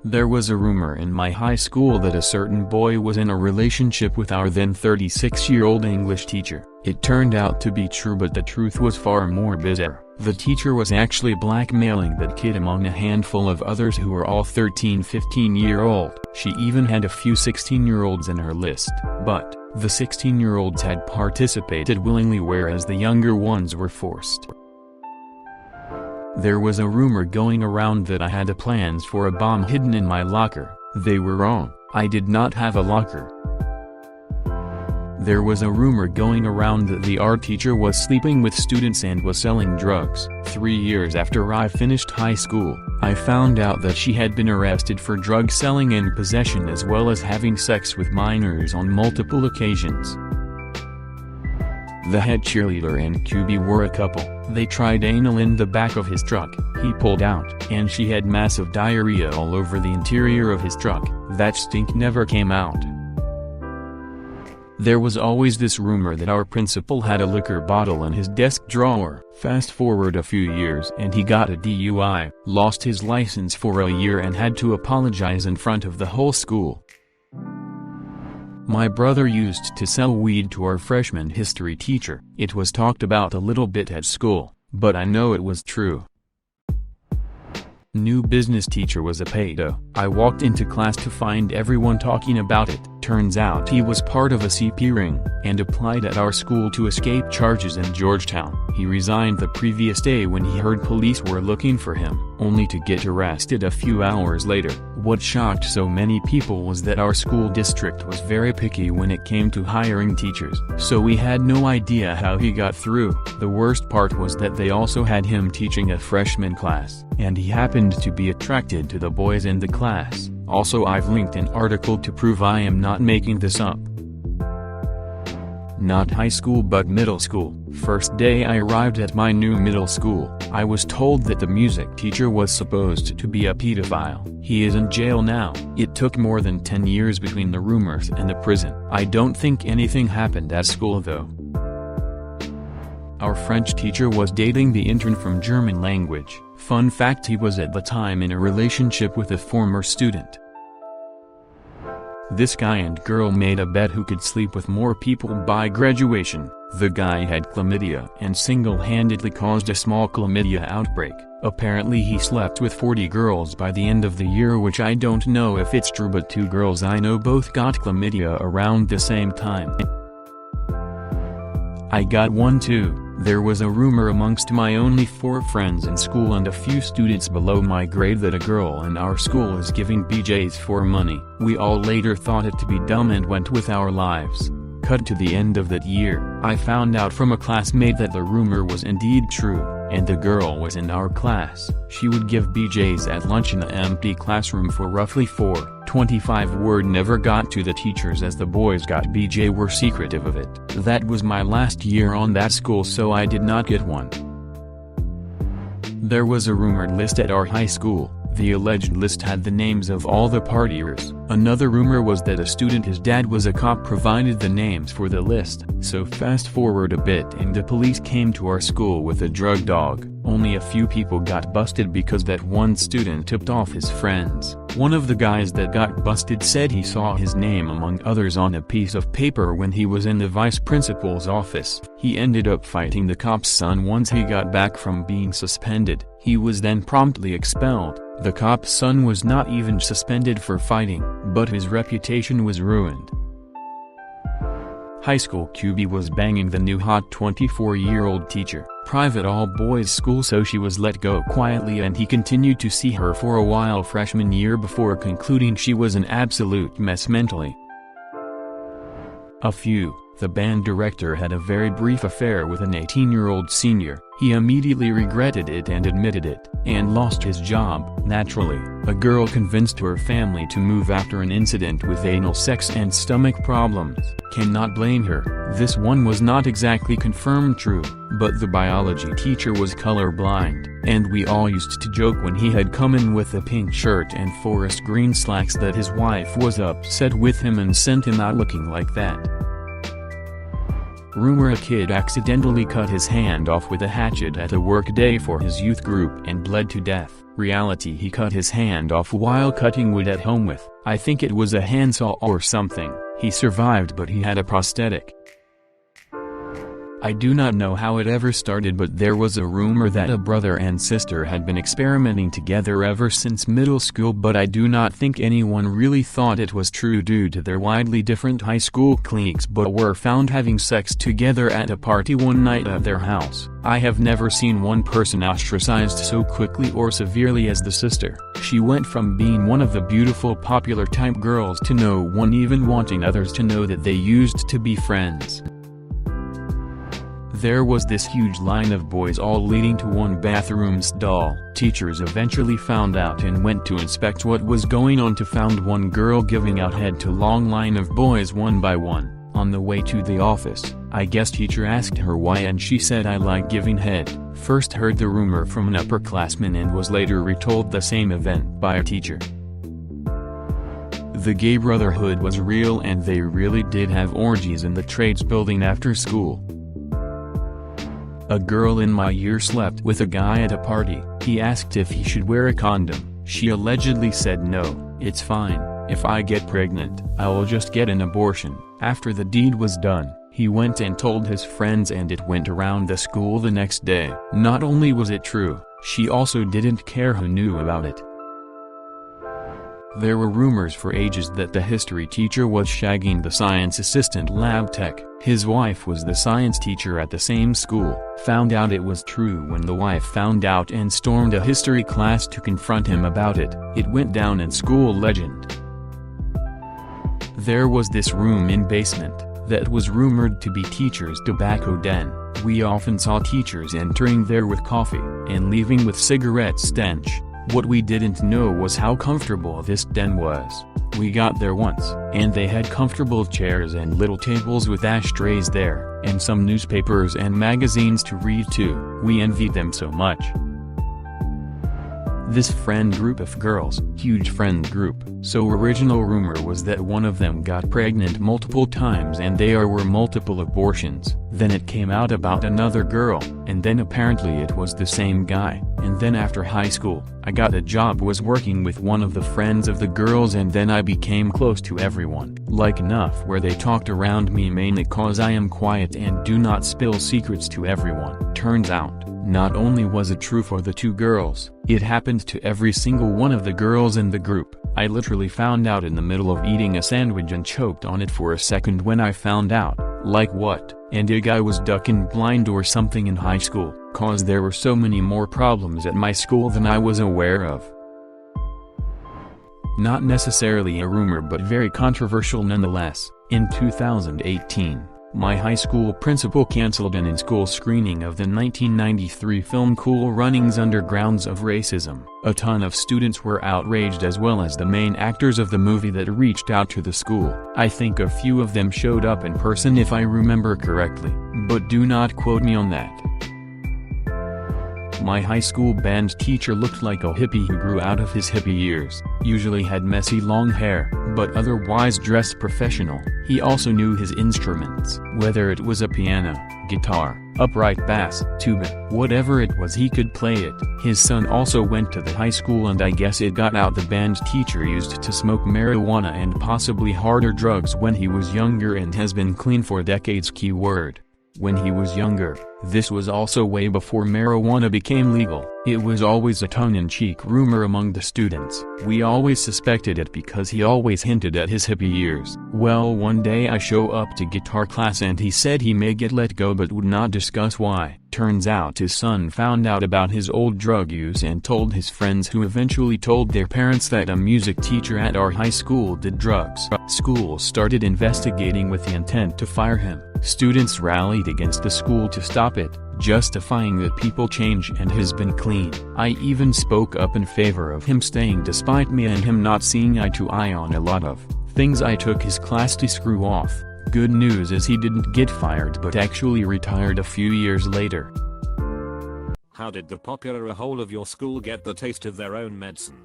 There was a rumor in my high school that a certain boy was in a relationship with our then 36-year-old English teacher. It turned out to be true, but the truth was far more bizarre. The teacher was actually blackmailing that kid among a handful of others who were all 13-15-year-old. She even had a few 16-year-olds in her list. But the 16-year-olds had participated willingly, whereas the younger ones were forced. There was a rumor going around that I had plans for a bomb hidden in my locker. They were wrong. I did not have a locker. There was a rumor going around that the art teacher was sleeping with students and was selling drugs. 3 years after I finished high school, I found out that she had been arrested for drug selling and possession, as well as having sex with minors on multiple occasions. The head cheerleader and QB were a couple. They tried anal in the back of his truck. He pulled out, and she had massive diarrhea all over the interior of his truck. That stink never came out. There was always this rumor that our principal had a liquor bottle in his desk drawer. Fast forward a few years and he got a DUI, lost his license for a year and had to apologize in front of the whole school. My brother used to sell weed to our freshman history teacher. It was talked about a little bit at school, but I know it was true. New business teacher was a pedo. I walked into class to find everyone talking about it. Turns out he was part of a CP ring, and applied at our school to escape charges in Georgetown. He resigned the previous day when he heard police were looking for him, only to get arrested a few hours later. What shocked so many people was that our school district was very picky when it came to hiring teachers, so we had no idea how he got through. The worst part was that they also had him teaching a freshman class, and he happened to be attracted to the boys in the class. Also, I've linked an article to prove I am not making this up. Not high school but middle school. First day I arrived at my new middle school, I was told that the music teacher was supposed to be a pedophile. He is in jail now. It took more than 10 years between the rumors and the prison. I don't think anything happened at school though. Our French teacher was dating the intern from German language. Fun fact, he was at the time in a relationship with a former student. This guy and girl made a bet who could sleep with more people by graduation. The guy had chlamydia and single-handedly caused a small chlamydia outbreak. Apparently he slept with 40 girls by the end of the year, which I don't know if it's true, but 2 girls I know both got chlamydia around the same time. I got one too. There was a rumor amongst my only 4 friends in school and a few students below my grade that a girl in our school is giving BJs for money. We all later thought it to be dumb and went with our lives. Cut to the end of that year, I found out from a classmate that the rumor was indeed true, and the girl was in our class. She would give BJs at lunch in the empty classroom for roughly 4.25. Word never got to the teachers as the boys got BJ were secretive of it. That was my last year on that school, so I did not get one. There was a rumored list at our high school. The alleged list had the names of all the partiers. Another rumor was that a student his dad was a cop provided the names for the list. So fast forward a bit and the police came to our school with a drug dog. Only a few people got busted because that one student tipped off his friends. One of the guys that got busted said he saw his name among others on a piece of paper when he was in the vice principal's office. He ended up fighting the cop's son once he got back from being suspended. He was then promptly expelled. The cop's son was not even suspended for fighting, but his reputation was ruined. High school QB was banging the new hot 24-year-old teacher. Private all-boys school, so she was let go quietly and he continued to see her for a while freshman year before concluding she was an absolute mess mentally. The band director had a very brief affair with an 18-year-old senior. He immediately regretted it and admitted it, and lost his job. Naturally, a girl convinced her family to move after an incident with anal sex and stomach problems. Cannot blame her. This one was not exactly confirmed true, but the biology teacher was colorblind, and we all used to joke when he had come in with a pink shirt and forest green slacks that his wife was upset with him and sent him out looking like that. Rumor: a kid accidentally cut his hand off with a hatchet at a work day for his youth group and bled to death. Reality: he cut his hand off while cutting wood at home with, I think it was a handsaw or something. He survived, but he had a prosthetic. I do not know how it ever started, but there was a rumor that a brother and sister had been experimenting together ever since middle school, but I do not think anyone really thought it was true due to their widely different high school cliques, but were found having sex together at a party one night at their house. I have never seen one person ostracized so quickly or severely as the sister. She went from being one of the beautiful popular type girls to no one even wanting others to know that they used to be friends. There was this huge line of boys all leading to one bathroom stall. Teachers eventually found out and went to inspect what was going on to found one girl giving out head to long line of boys one by one. On the way to the office, I guess teacher asked her why and she said, "I like giving head." First heard the rumor from an upperclassman and was later retold the same event by a teacher. The gay brotherhood was real and they really did have orgies in the trades building after school. A girl in my year slept with a guy at a party. He asked if he should wear a condom. She allegedly said no, it's fine, if I get pregnant, I will just get an abortion. After the deed was done, he went and told his friends and it went around the school the next day. Not only was it true, she also didn't care who knew about it. There were rumors for ages that the history teacher was shagging the science assistant lab tech. His wife was the science teacher at the same school. Found out it was true when the wife found out and stormed a history class to confront him about it. It went down in school legend. There was this room in basement that was rumored to be teachers' tobacco den. We often saw teachers entering there with coffee and leaving with cigarette stench. What we didn't know was how comfortable this den was. We got there once, and they had comfortable chairs and little tables with ashtrays there, and some newspapers and magazines to read too. We envied them so much. This friend group of girls, huge friend group, so original rumor was that one of them got pregnant multiple times and there were multiple abortions. Then it came out about another girl, and then apparently it was the same guy. And then after high school, I got a job, was working with one of the friends of the girls, and then I became close to everyone. Like enough where they talked around me mainly cause I am quiet and do not spill secrets to everyone. Turns out, not only was it true for the two girls, it happened to every single one of the girls in the group. I literally found out in the middle of eating a sandwich and choked on it for a second when I found out. Like what? And a guy was ducking blind or something in high school, cause there were so many more problems at my school than I was aware of. Not necessarily a rumor but very controversial nonetheless. In 2018, my high school principal canceled an in-school screening of the 1993 film Cool Runnings Undergrounds of Racism. A ton of students were outraged as well as the main actors of the movie that reached out to the school. I think a few of them showed up in person if I remember correctly, but do not quote me on that. My high school band teacher looked like a hippie who grew out of his hippie years, usually had messy long hair, but otherwise dressed professional. He also knew his instruments, whether it was a piano, guitar, upright bass, tuba, whatever it was he could play it. His son also went to the high school and I guess it got out the band teacher used to smoke marijuana and possibly harder drugs when he was younger and has been clean for decades. Keyword: when he was younger. This was also way before marijuana became legal. It was always a tongue-in-cheek rumor among the students. We always suspected it because he always hinted at his hippie years. Well, one day I show up to guitar class and he said he may get let go but would not discuss why. Turns out his son found out about his old drug use and told his friends, who eventually told their parents that a music teacher at our high school did drugs. School started investigating with the intent to fire him. Students rallied against the school to stop it, justifying that people change and has been clean. I even spoke up in favor of him staying despite me and him not seeing eye to eye on a lot of things. I took his class to screw off. Good news is he didn't get fired but actually retired a few years later. How did the popular whole of your school get the taste of their own medicine?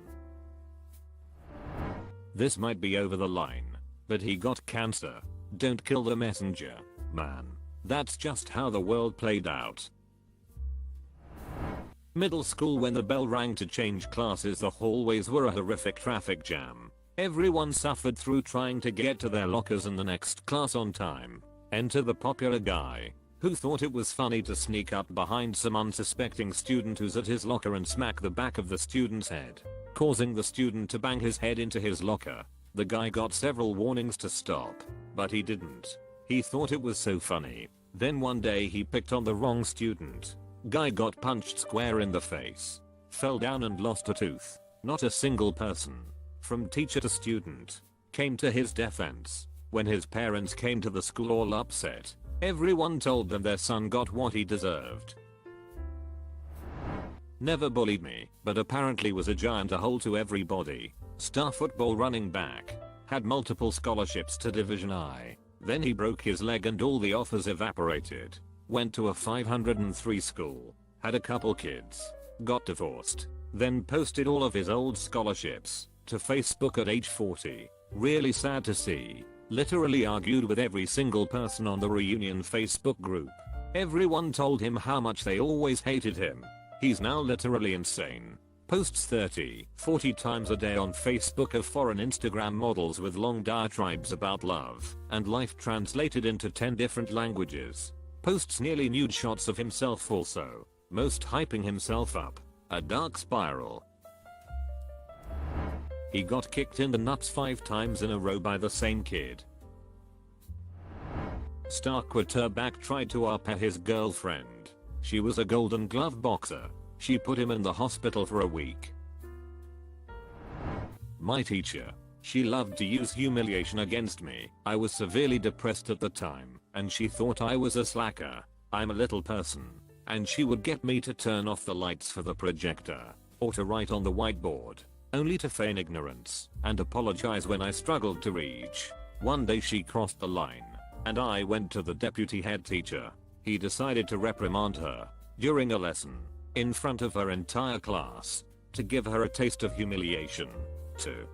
This might be over the line, but he got cancer. Don't kill the messenger, man. That's just how the world played out. Middle school, when the bell rang to change classes, the hallways were a horrific traffic jam. Everyone suffered through trying to get to their lockers in the next class on time. Enter the popular guy, who thought it was funny to sneak up behind some unsuspecting student who's at his locker and smack the back of the student's head, causing the student to bang his head into his locker. The guy got several warnings to stop, but he didn't. He thought it was so funny. Then one day he picked on the wrong student. Guy got punched square in the face, fell down and lost a tooth. Not a single person, from teacher to student, came to his defense. When his parents came to the school all upset, everyone told them their son got what he deserved. Never bullied me, but apparently was a giant a hole to everybody. Star football running back, had multiple scholarships to Division I. Then he broke his leg and all the offers evaporated. Went to a 503 school, had a couple kids, got divorced, then posted all of his old scholarships to Facebook at age 40. Really sad to see. Literally argued with every single person on the reunion Facebook group. Everyone told him how much they always hated him. He's now literally insane. Posts 30, 40 times a day on Facebook of foreign Instagram models with long diatribes about love and life translated into 10 different languages. Posts nearly nude shots of himself also. Most hyping himself up. A dark spiral. He got kicked in the nuts 5 times in a row by the same kid. Star quarterback tried to upper his girlfriend. She was a Golden Glove boxer. She put him in the hospital for a week. My teacher. She loved to use humiliation against me. I was severely depressed at the time, and she thought I was a slacker. I'm a little person. And she would get me to turn off the lights for the projector, or to write on the whiteboard, only to feign ignorance and apologize when I struggled to reach. One day she crossed the line, and I went to the deputy head teacher. He decided to reprimand her during a lesson in front of her entire class to give her a taste of humiliation too.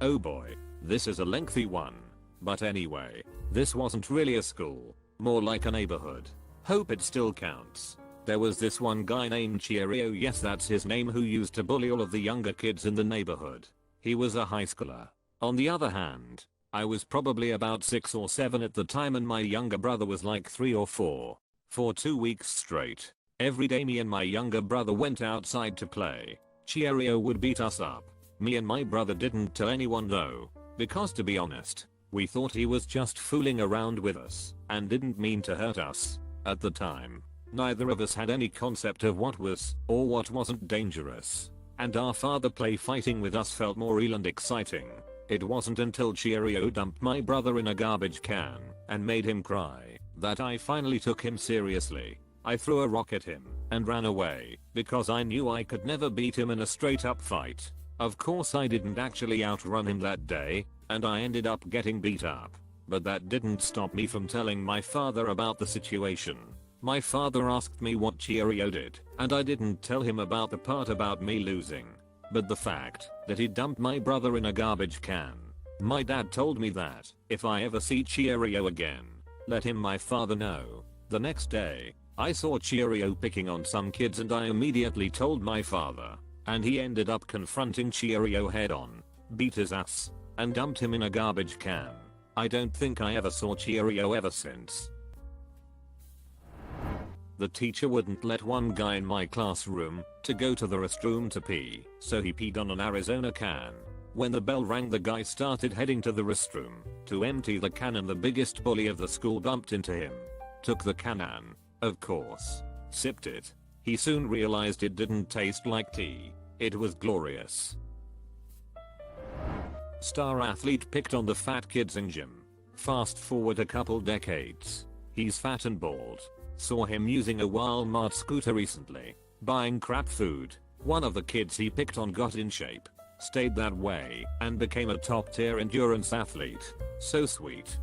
Oh boy, this is a lengthy one. But anyway, this wasn't really a school, more like a neighborhood. Hope it still counts. There was this one guy named Cheerio, yes that's his name, who used to bully all of the younger kids in the neighborhood. He was a high schooler. On the other hand, I was probably about 6 or 7 at the time and my younger brother was like 3 or 4. For 2 weeks straight, every day me and my younger brother went outside to play. Cheerio would beat us up. Me and my brother didn't tell anyone though, because to be honest, we thought he was just fooling around with us and didn't mean to hurt us. At the time, neither of us had any concept of what was or what wasn't dangerous, and our father play fighting with us felt more real and exciting. It wasn't until Cheerio dumped my brother in a garbage can and made him cry that I finally took him seriously. I threw a rock at him and ran away because I knew I could never beat him in a straight up fight. Of course I didn't actually outrun him that day, and I ended up getting beat up. But that didn't stop me from telling my father about the situation. My father asked me what Cheerio did, and I didn't tell him about the part about me losing, but the fact that he dumped my brother in a garbage can. My dad told me that if I ever see Cheerio again, let my father know. The next day, I saw Cheerio picking on some kids and I immediately told my father, and he ended up confronting Cheerio head on, beat his ass, and dumped him in a garbage can. I don't think I ever saw Cheerio ever since. The teacher wouldn't let one guy in my classroom to go to the restroom to pee, so he peed on an Arizona can. When the bell rang, the guy started heading to the restroom to empty the can and the biggest bully of the school bumped into him. Took the can, of course, sipped it. He soon realized it didn't taste like tea. It was glorious. Star athlete picked on the fat kids in gym. Fast forward a couple decades. He's fat and bald. Saw him using a Walmart scooter recently, buying crap food. One of the kids he picked on got in shape, stayed that way, and became a top tier endurance athlete. So sweet.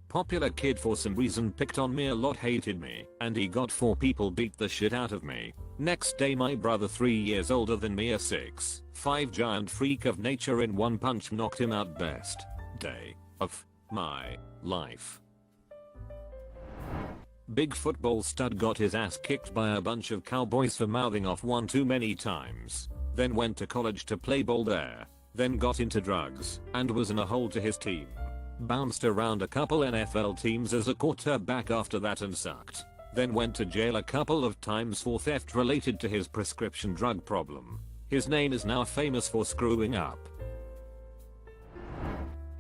Popular kid for some reason picked on me a lot, hated me, and he got 4 people beat the shit out of me. Next day my brother 3 years older than me, a 6'5" giant freak of nature, in one punch knocked him out. Best day of my life. Big football stud got his ass kicked by a bunch of cowboys for mouthing off one too many times. Then went to college to play ball there. Then got into drugs and was in a hole to his team. Bounced around a couple NFL teams as a quarterback after that and sucked. Then went to jail a couple of times for theft related to his prescription drug problem. His name is now famous for screwing up.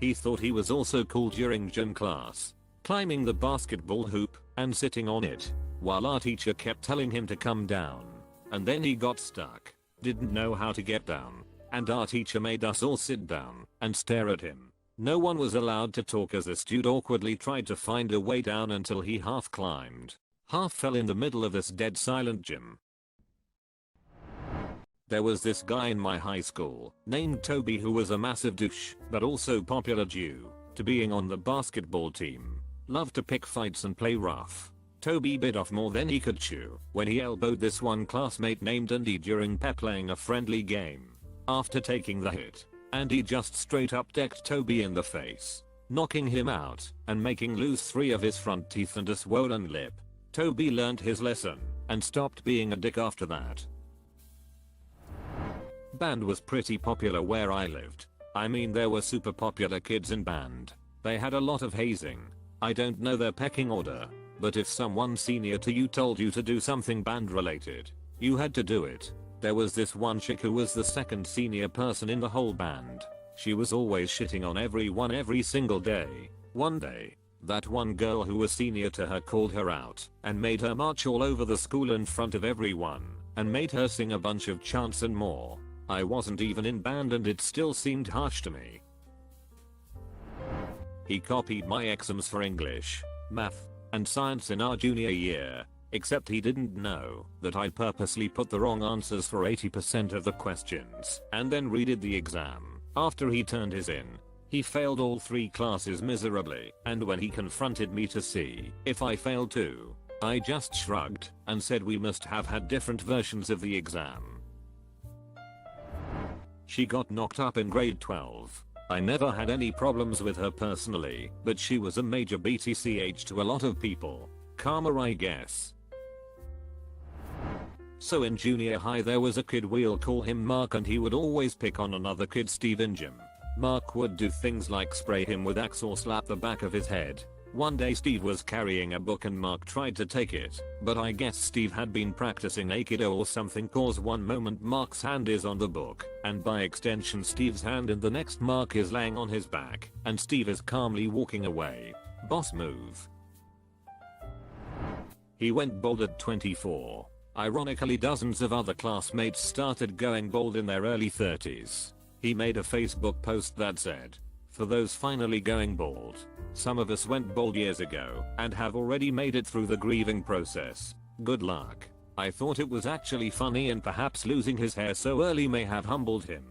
He thought he was also cool during gym class, climbing the basketball hoop and sitting on it, while our teacher kept telling him to come down. And then he got stuck, didn't know how to get down, and our teacher made us all sit down and stare at him. No one was allowed to talk as this dude awkwardly tried to find a way down until he half climbed, half fell in the middle of this dead silent gym. There was this guy in my high school named Toby who was a massive douche, but also popular due to being on the basketball team. Loved to pick fights and play rough. Toby bit off more than he could chew when he elbowed this one classmate named Andy during playing a friendly game. after taking the hit. And he just straight up decked Toby in the face, knocking him out and making lose 3 of his front teeth and a swollen lip. Toby learned his lesson and stopped being a dick after that. Band was pretty popular where I lived. I mean, there were super popular kids in band. They had a lot of hazing. I don't know their pecking order, but if someone senior to you told you to do something band related, you had to do it. There was this one chick who was the second senior person in the whole band. She was always shitting on everyone every single day. One day, that one girl who was senior to her called her out and made her march all over the school in front of everyone and made her sing a bunch of chants and more. I wasn't even in band and it still seemed harsh to me. He copied my exams for English, math, and science in our junior year, except he didn't know that I purposely put the wrong answers for 80% of the questions and then redid the exam. After he turned his in, he failed all 3 classes miserably, and when he confronted me to see if I failed too, I just shrugged and said we must have had different versions of the exam. She got knocked up in grade 12. I never had any problems with her personally, but she was a major BTCH to a lot of people. Karma, I guess. So in junior high there was a kid, we'll call him Mark, and he would always pick on another kid, Steve, in gym. Mark would do things like spray him with Axe or slap the back of his head. One day Steve was carrying a book and Mark tried to take it, but I guess Steve had been practicing Aikido or something, cause one moment Mark's hand is on the book, and by extension Steve's hand, and the next Mark is laying on his back, and Steve is calmly walking away. Boss move. He went bald at 24. Ironically, dozens of other classmates started going bald in their early 30s. He made a Facebook post that said, "For those finally going bald, some of us went bald years ago and have already made it through the grieving process. Good luck." I thought it was actually funny, and perhaps losing his hair so early may have humbled him.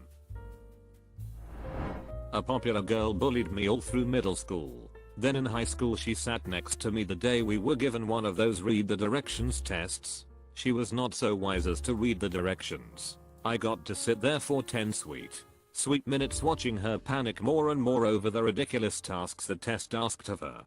A popular girl bullied me all through middle school. Then in high school she sat next to me the day we were given one of those read the directions tests. She was not so wise as to read the directions. I got to sit there for 10 sweet minutes watching her panic more and more over the ridiculous tasks the test asked of her.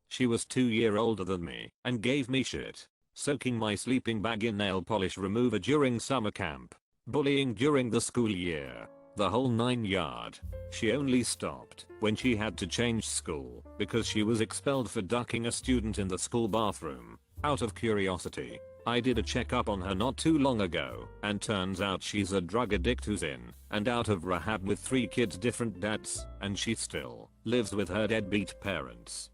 She was 2 years older than me and gave me shit, soaking my sleeping bag in nail polish remover during summer camp, bullying during the school year, the whole 9 yard. She only stopped when she had to change school because she was expelled for ducking a student in the school bathroom. Out of curiosity, I did a checkup on her not too long ago, and turns out she's a drug addict who's in and out of rehab with 3 kids, different dads, and she still lives with her deadbeat parents.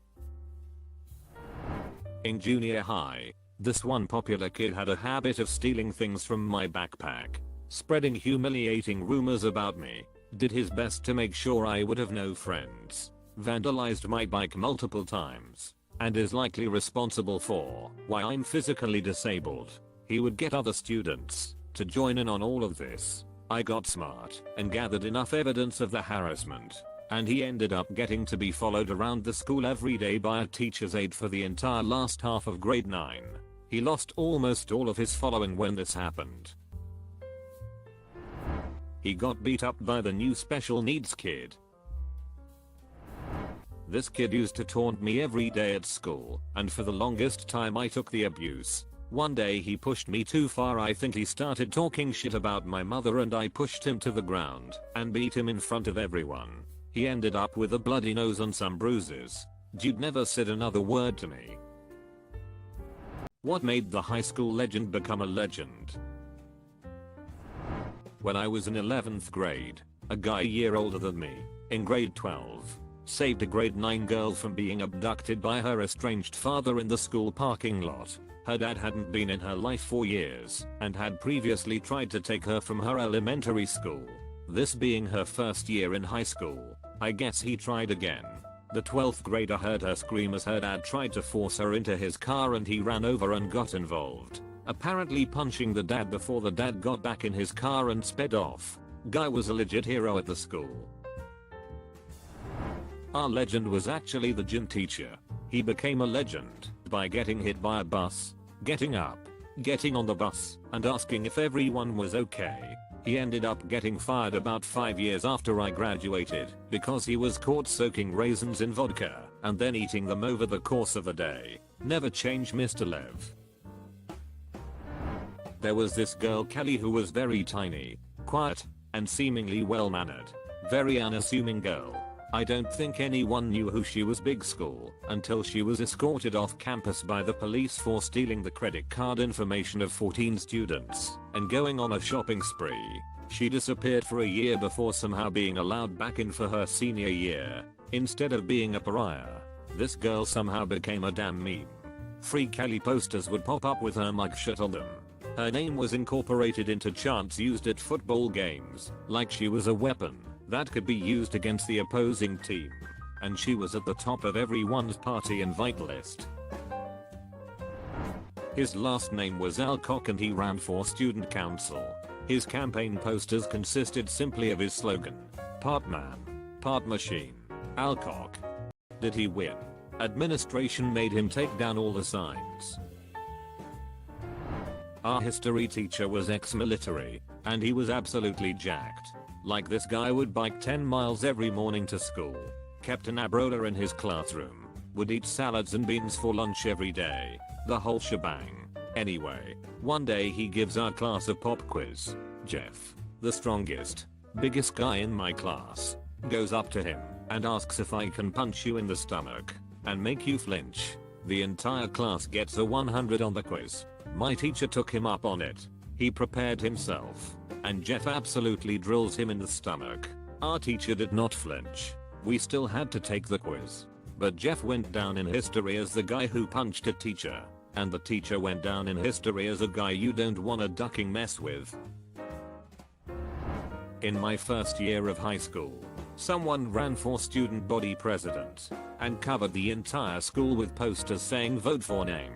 In junior high, this one popular kid had a habit of stealing things from my backpack, spreading humiliating rumors about me, did his best to make sure I would have no friends, vandalized my bike multiple times, and is likely responsible for why I'm physically disabled. He would get other students to join in on all of this. I got smart and gathered enough evidence of the harassment, and he ended up getting to be followed around the school every day by a teacher's aide for the entire last half of grade 9. He lost almost all of his following when this happened. He got beat up by the new special needs kid. This kid used to taunt me every day at school, and for the longest time I took the abuse. One day he pushed me too far. I think he started talking shit about my mother, and I pushed him to the ground and beat him in front of everyone. He ended up with a bloody nose and some bruises. Dude never said another word to me. What made the high school legend become a legend? When I was in 11th grade, a guy a year older than me, in grade 12, saved a grade 9 girl from being abducted by her estranged father in the school parking lot. Her dad hadn't been in her life for years and had previously tried to take her from her elementary school. This being her first year in high school, I guess he tried again. The 12th grader heard her scream as her dad tried to force her into his car, and he ran over and got involved, apparently punching the dad before the dad got back in his car and sped off. Guy was a legit hero at the school. Our legend was actually the gym teacher. He became a legend by getting hit by a bus, getting up, getting on the bus and asking if everyone was okay. He ended up getting fired about 5 years after I graduated because he was caught soaking raisins in vodka and then eating them over the course of a day. Never change, Mr. Lev. There was this girl Kelly who was very tiny, quiet, and seemingly well-mannered. Very unassuming girl. I don't think anyone knew who she was big school until she was escorted off campus by the police for stealing the credit card information of 14 students and going on a shopping spree. She disappeared for a year before somehow being allowed back in for her senior year. Instead of being a pariah, this girl somehow became a damn meme. Free Kelly posters would pop up with her mugshot on them. Her name was incorporated into chants used at football games, like she was a weapon that could be used against the opposing team. And she was at the top of everyone's party invite list. His last name was Alcock and he ran for student council. His campaign posters consisted simply of his slogan, "Part man, part machine, Alcock." Did he win? Administration made him take down all the signs. Our history teacher was ex-military, and he was absolutely jacked. Like, this guy would bike 10 miles every morning to school, kept an abrola in his classroom, would eat salads and beans for lunch every day, the whole shebang. Anyway, one day he gives our class a pop quiz. Jeff, the strongest, biggest guy in my class, goes up to him and asks if I can punch you in the stomach and make you flinch. The entire class gets a 100 on the quiz. My teacher took him up on it. He prepared himself, and Jeff absolutely drills him in the stomach. Our teacher did not flinch. We still had to take the quiz. But Jeff went down in history as the guy who punched a teacher, and the teacher went down in history as a guy you don't want a ducking mess with. In my first year of high school, someone ran for student body president and covered the entire school with posters saying "Vote for name."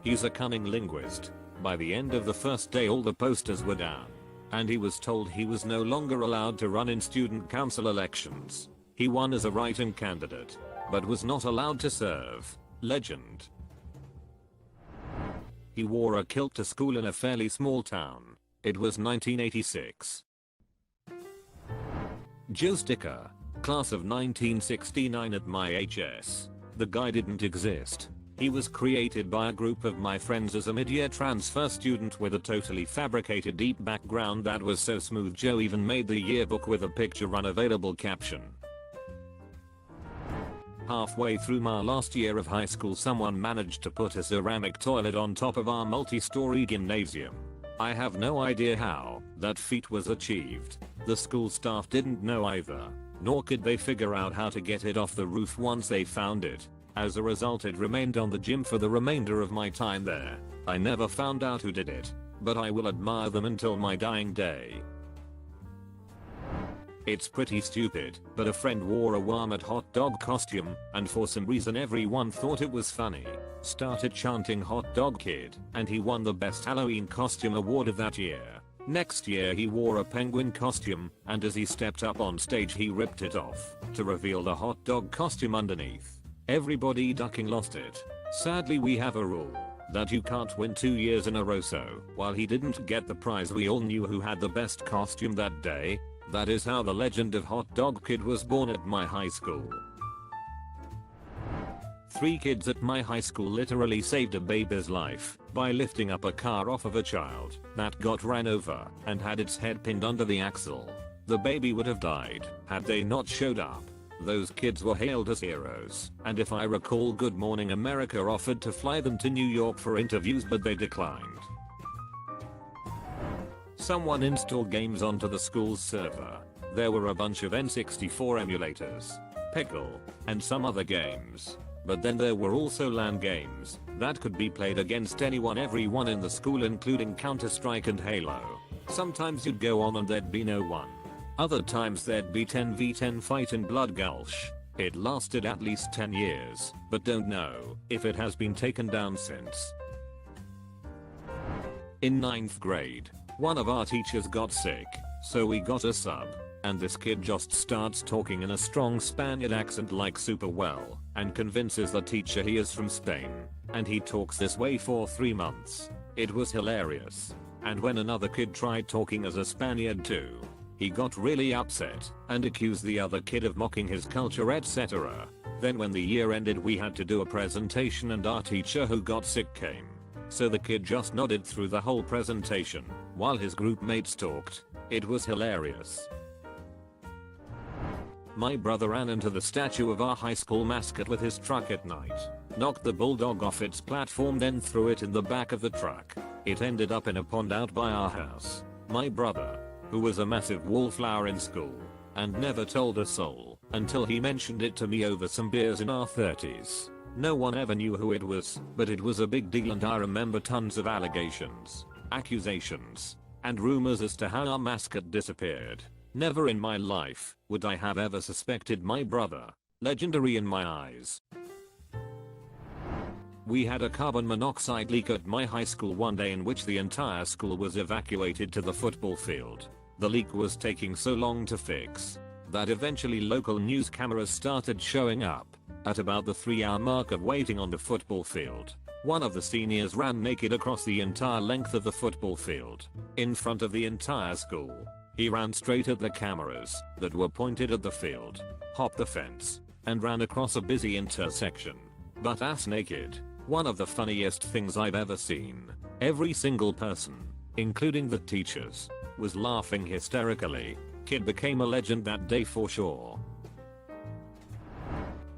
He's a cunning linguist. By the end of the first day all the posters were down, and he was told he was no longer allowed to run in student council elections. He won as a write-in candidate, but was not allowed to serve. Legend. He wore a kilt to school in a fairly small town. It was 1986. Joe Sticker, class of 1969 at my HS. The guy didn't exist. He was created by a group of my friends as a mid-year transfer student with a totally fabricated deep background that was so smooth Joe even made the yearbook with a picture unavailable caption. Halfway through my last year of high school someone managed to put a ceramic toilet on top of our multi-story gymnasium. I have no idea how that feat was achieved. The school staff didn't know either, nor could they figure out how to get it off the roof once they found it. As a result, it remained on the gym for the remainder of my time there. I never found out who did it, but I will admire them until my dying day. It's pretty stupid, but a friend wore a Walmart hot dog costume, and for some reason everyone thought it was funny. Started chanting "Hot Dog Kid," and he won the best Halloween costume award of that year. Next year he wore a penguin costume, and as he stepped up on stage he ripped it off to reveal the hot dog costume underneath. Everybody ducking lost it. Sadly, we have a rule that you can't win 2 years in a row, so while he didn't get the prize we all knew who had the best costume that day. That is how the legend of Hot Dog Kid was born at my high school. 3 kids at my high school literally saved a baby's life by lifting up a car off of a child that got ran over and had its head pinned under the axle. The baby would have died had they not showed up. Those kids were hailed as heroes, and if I recall, Good Morning America offered to fly them to New York for interviews, but they declined. Someone installed games onto the school's server. There were a bunch of N64 emulators, Pickle, and some other games. But then there were also LAN games that could be played against everyone in the school, including Counter-Strike and Halo. Sometimes you'd go on and there'd be no one. Other times there'd be 10v10 fight in Blood Gulch. It lasted at least 10 years, but don't know if it has been taken down since. In 9th grade, one of our teachers got sick, so we got a sub, and this kid just starts talking in a strong Spaniard accent like super well, and convinces the teacher he is from Spain, and he talks this way for 3 months. It was hilarious. And when another kid tried talking as a Spaniard too, he got really upset and accused the other kid of mocking his culture, etc. Then when the year ended we had to do a presentation and our teacher who got sick came. So the kid just nodded through the whole presentation while his group mates talked. It was hilarious. My brother ran into the statue of our high school mascot with his truck at night, knocked the bulldog off its platform, then threw it in the back of the truck. It ended up in a pond out by our house. My brother, who was a massive wallflower in school and never told a soul until he mentioned it to me over some beers in our 30s. No one ever knew who it was, but it was a big deal and I remember tons of allegations, accusations, and rumors as to how our mascot disappeared. Never in my life would I have ever suspected my brother. Legendary in my eyes. We had a carbon monoxide leak at my high school one day in which the entire school was evacuated to the football field. The leak was taking so long to fix that eventually local news cameras started showing up. At about the 3-hour mark of waiting on the football field, one of the seniors ran naked across the entire length of the football field, in front of the entire school. He ran straight at the cameras that were pointed at the field, hopped the fence, and ran across a busy intersection. Butt ass naked. One of the funniest things I've ever seen. Every single person, including the teachers, was laughing hysterically. Kid became a legend that day for sure.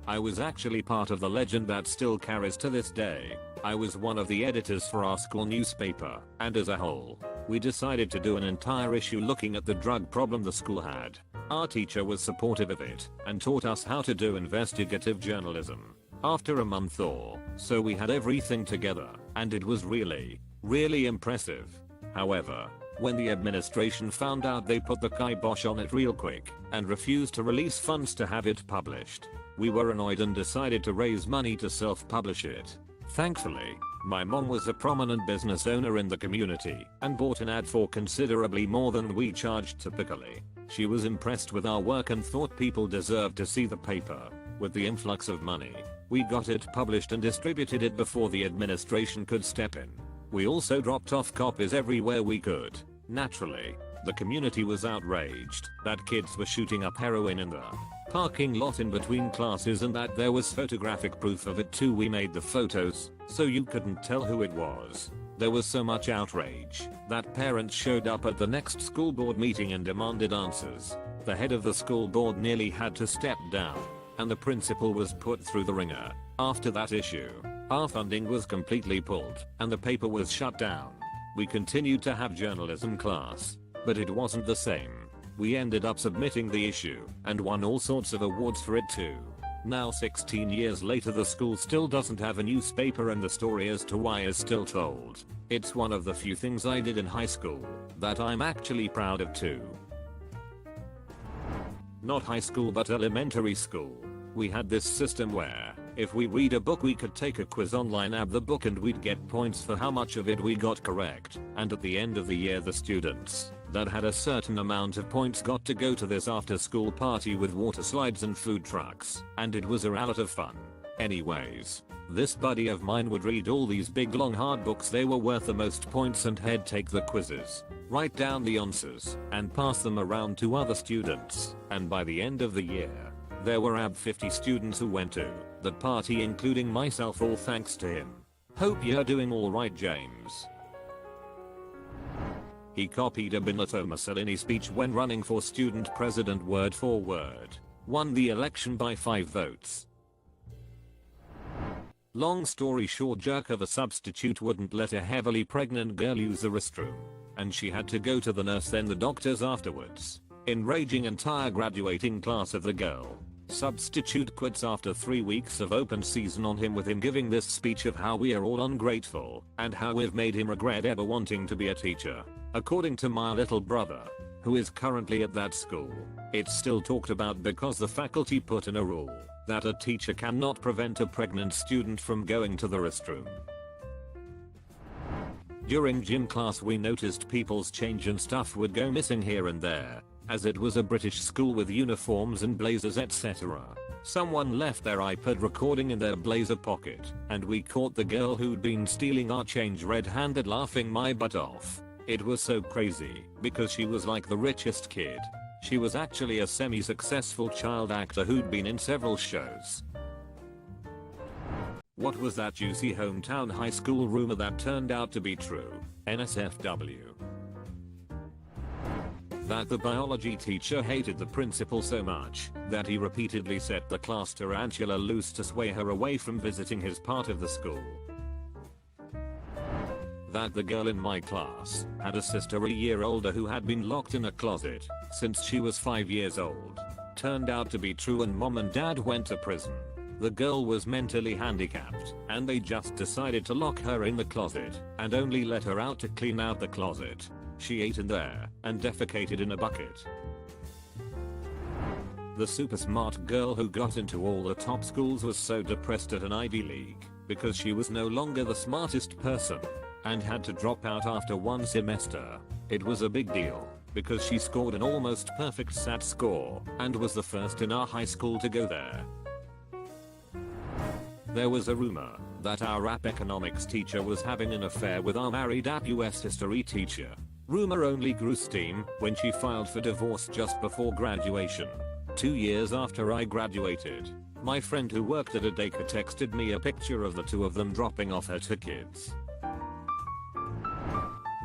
I was actually part of the legend that still carries to this day. I was one of the editors for our school newspaper, and as a whole, we decided to do an entire issue looking at the drug problem the school had. Our teacher was supportive of it and taught us how to do investigative journalism. After a month or so we had everything together, and it was really impressive. However, when the administration found out, they put the kibosh on it real quick and refused to release funds to have it published. We were annoyed and decided to raise money to self-publish it. Thankfully, my mom was a prominent business owner in the community and bought an ad for considerably more than we charged typically. She was impressed with our work and thought people deserved to see the paper. With the influx of money, we got it published and distributed it before the administration could step in. We also dropped off copies everywhere we could. Naturally, the community was outraged that kids were shooting up heroin in the parking lot in between classes and that there was photographic proof of it too. We made the photos so you couldn't tell who it was. There was so much outrage that parents showed up at the next school board meeting and demanded answers. The head of the school board nearly had to step down, and the principal was put through the ringer. After that issue, our funding was completely pulled and the paper was shut down. We continued to have journalism class, but it wasn't the same. We ended up submitting the issue and won all sorts of awards for it too. Now 16 years later the school still doesn't have a newspaper and the story as to why is still told. It's one of the few things I did in high school that I'm actually proud of too. Not high school but elementary school. We had this system where if we read a book we could take a quiz online of the book and we'd get points for how much of it we got correct, and at the end of the year the students that had a certain amount of points got to go to this after school party with water slides and food trucks, and it was a lot of fun. Anyways, this buddy of mine would read all these big long hard books, they were worth the most points, and he'd take the quizzes, write down the answers, and pass them around to other students, and by the end of the year, there were 50 students who went to that party, including myself, all thanks to him. Hope you're doing alright, James. He copied a Benito Mussolini speech when running for student president word for word. Won the election by 5 votes. Long story short, jerk of a substitute wouldn't let a heavily pregnant girl use the restroom, and she had to go to the nurse then the doctors afterwards. Enraging entire graduating class of the girl. Substitute quits after 3 weeks of open season on him, with him giving this speech of how we are all ungrateful and how we've made him regret ever wanting to be a teacher. According to my little brother, who is currently at that school, it's still talked about because the faculty put in a rule that a teacher cannot prevent a pregnant student from going to the restroom. During gym class we noticed people's change and stuff would go missing here and there, as it was a British school with uniforms and blazers etc. Someone left their iPod recording in their blazer pocket, and we caught the girl who'd been stealing our change red-handed laughing my butt off. It was so crazy, because she was like the richest kid. She was actually a semi-successful child actor who'd been in several shows. What was that juicy hometown high school rumor that turned out to be true? NSFW. That the biology teacher hated the principal so much that he repeatedly set the class tarantula loose to sway her away from visiting his part of the school. That the girl in my class had a sister a year older who had been locked in a closet since she was 5 years old. Turned out to be true, and mom and dad went to prison. The girl was mentally handicapped, and they just decided to lock her in the closet and only let her out to clean out the closet. She ate in there and defecated in a bucket. The super smart girl who got into all the top schools was so depressed at an Ivy League because she was no longer the smartest person and had to drop out after one semester. It was a big deal because she scored an almost perfect SAT score and was the first in our high school to go there. There was a rumor that our app economics teacher was having an affair with our married app US history teacher. Rumor only grew steam when she filed for divorce just before graduation. 2 years after I graduated, my friend who worked at a daycare texted me a picture of the two of them dropping off her two kids.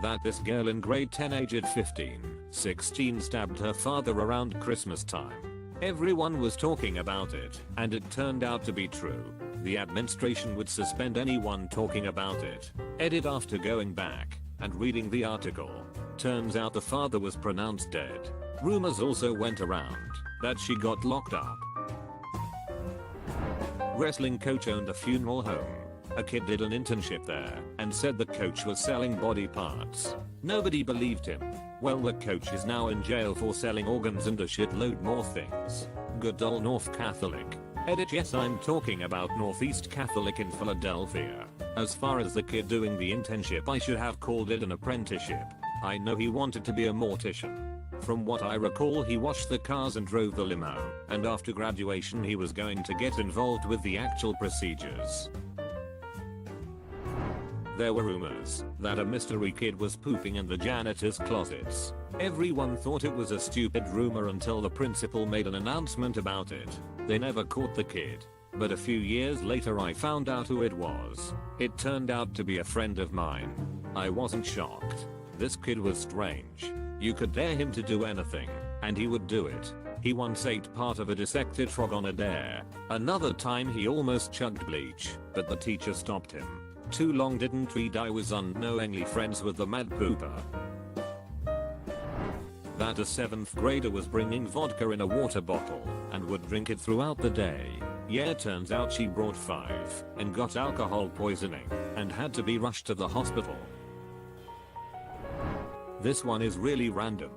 That this girl in grade 10 aged 15, 16 stabbed her father around Christmas time. Everyone was talking about it, and it turned out to be true. The administration would suspend anyone talking about it. Edit after going back and reading the article. Turns out the father was pronounced dead. Rumors also went around that she got locked up. Wrestling coach owned a funeral home. A kid did an internship there and said the coach was selling body parts. Nobody believed him. Well, the coach is now in jail for selling organs and a shitload more things. Good old North Catholic. Edit, yes, I'm talking about Northeast Catholic in Philadelphia. As far as the kid doing the internship, I should have called it an apprenticeship. I know he wanted to be a mortician. From what I recall, he washed the cars and drove the limo, and after graduation he was going to get involved with the actual procedures. There were rumors that a mystery kid was pooping in the janitor's closets. Everyone thought it was a stupid rumor until the principal made an announcement about it. They never caught the kid, but a few years later I found out who it was. It turned out to be a friend of mine. I wasn't shocked. This kid was strange. You could dare him to do anything, and he would do it. He once ate part of a dissected frog on a dare. Another time he almost chugged bleach, but the teacher stopped him. Too long didn't read. I was unknowingly friends with the mad pooper. That a 7th grader was bringing vodka in a water bottle and would drink it throughout the day. Yeah, turns out she brought 5 and got alcohol poisoning and had to be rushed to the hospital. This one is really random,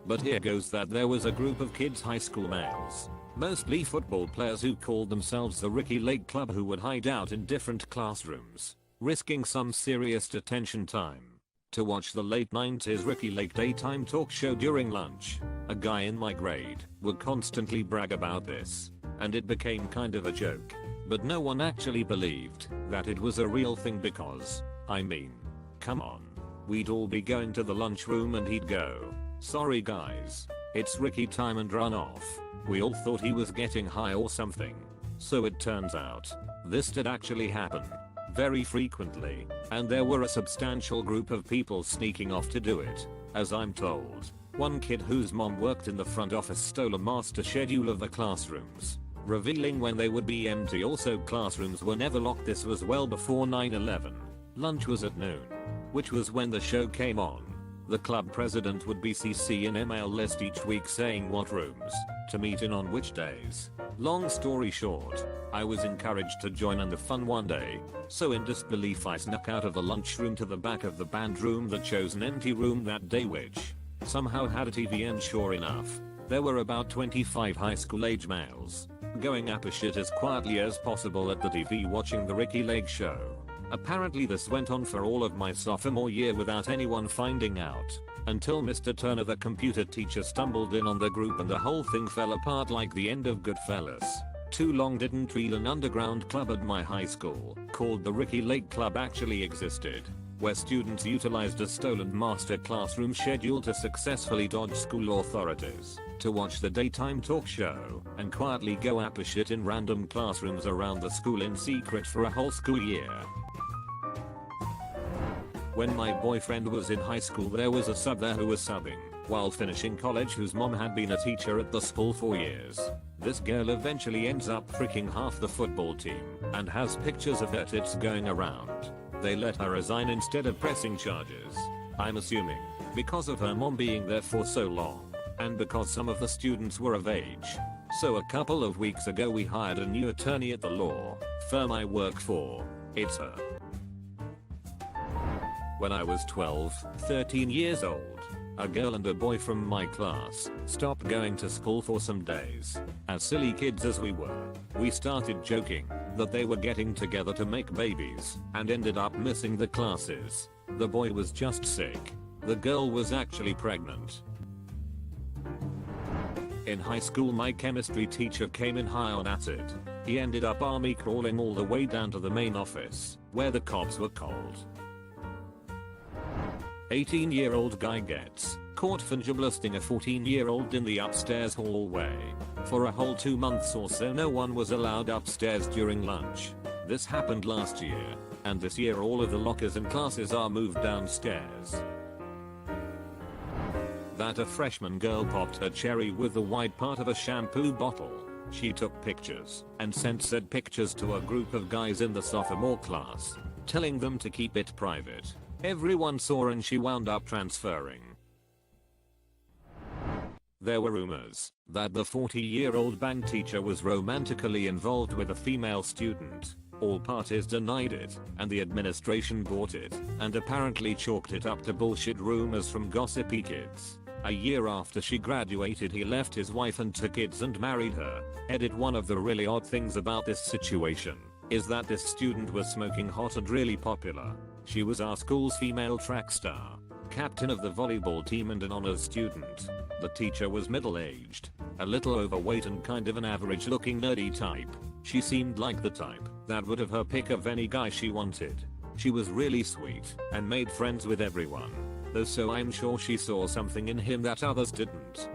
but here goes. That there was a group of kids, high school males, mostly football players, who called themselves the Ricky Lake Club, who would hide out in different classrooms, risking some serious detention time, to watch the late 90s Ricky Lake daytime talk show during lunch. A guy in my grade would constantly brag about this, and it became kind of a joke. But no one actually believed that it was a real thing because, I mean, come on. We'd all be going to the lunchroom and he'd go, "Sorry guys, it's Ricky time," and run off. We all thought he was getting high or something. So it turns out, this did actually happen. Very frequently, and there were a substantial group of people sneaking off to do it. As I'm told, one kid whose mom worked in the front office stole a master schedule of the classrooms, revealing when they would be empty. Also, classrooms were never locked. This was well before 9/11. Lunch was at noon, which was when the show came on. The club president would be CC an email list each week saying what rooms to meet in on which days. Long story short, I was encouraged to join in the fun one day, so in disbelief I snuck out of the lunchroom to the back of the band room that chose an empty room that day, which somehow had a TV, and sure enough, there were about 25 high school age males going apeshit as quietly as possible at the TV watching the Ricky Lake show. Apparently this went on for all of my sophomore year without anyone finding out, until Mr. Turner, the computer teacher, stumbled in on the group and the whole thing fell apart like the end of Goodfellas. too long didn't read an underground club at my high school called the Ricky Lake Club actually existed, where students utilized a stolen master classroom schedule to successfully dodge school authorities, to watch the daytime talk show, and quietly go apeshit in random classrooms around the school in secret for a whole school year. When my boyfriend was in high school, there was a sub there who was subbing while finishing college, whose mom had been a teacher at the school for years. This girl eventually ends up freaking half the football team and has pictures of her tits going around. They let her resign instead of pressing charges. I'm assuming because of her mom being there for so long, and because some of the students were of age. So a couple of weeks ago we hired a new attorney at the law firm I work for. It's her. When I was 13 years old, a girl and a boy from my class stopped going to school for some days. As silly kids as we were, we started joking that they were getting together to make babies and ended up missing the classes. The boy was just sick. The girl was actually pregnant. In high school, my chemistry teacher came in high on acid. He ended up army crawling all the way down to the main office, where the cops were cold. 18-year-old guy gets caught fingiblisting a 14-year-old in the upstairs hallway. For a whole 2 months or so, no one was allowed upstairs during lunch. This happened last year, and this year all of the lockers and classes are moved downstairs. That a freshman girl popped her cherry with the white part of a shampoo bottle. She took pictures and sent said pictures to a group of guys in the sophomore class, telling them to keep it private. Everyone saw and she wound up transferring. There were rumors that the 40-year-old bank teacher was romantically involved with a female student. All parties denied it, and the administration bought it, and apparently chalked it up to bullshit rumors from gossipy kids. A year after she graduated, he left his wife and 2 kids and married her. Edit: one of the really odd things about this situation is that this student was smoking hot and really popular. She was our school's female track star, captain of the volleyball team, and an honors student. The teacher was middle-aged, a little overweight, and kind of an average-looking nerdy type. She seemed like the type that would have her pick of any guy she wanted. She was really sweet and made friends with everyone, though, so I'm sure she saw something in him that others didn't.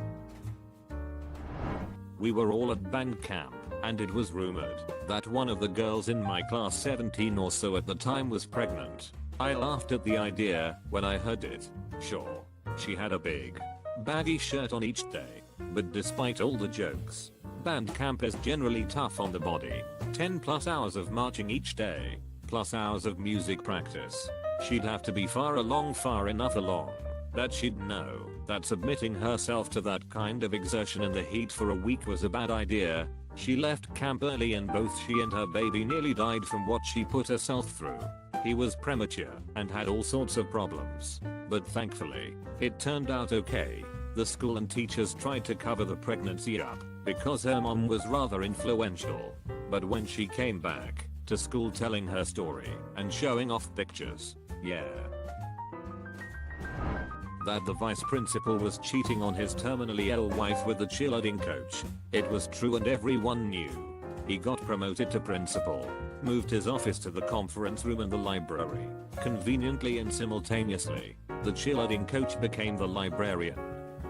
We were all at band camp, and it was rumored that one of the girls in my class, 17 or so at the time, was pregnant. I laughed at the idea when I heard it. Sure, she had a big, baggy shirt on each day, but despite all the jokes, band camp is generally tough on the body. 10+ hours of marching each day, plus hours of music practice. She'd have to be far enough along that she'd know that submitting herself to that kind of exertion in the heat for a week was a bad idea. She left camp early, and both she and her baby nearly died from what she put herself through. He was premature and had all sorts of problems, but thankfully, it turned out okay. The school and teachers tried to cover the pregnancy up because her mom was rather influential. But when she came back to school telling her story and showing off pictures, that the vice principal was cheating on his terminally ill wife with the cheerleading coach, it was true and everyone knew. He got promoted to principal, moved his office to the conference room and the library. Conveniently and simultaneously, the cheerleading coach became the librarian.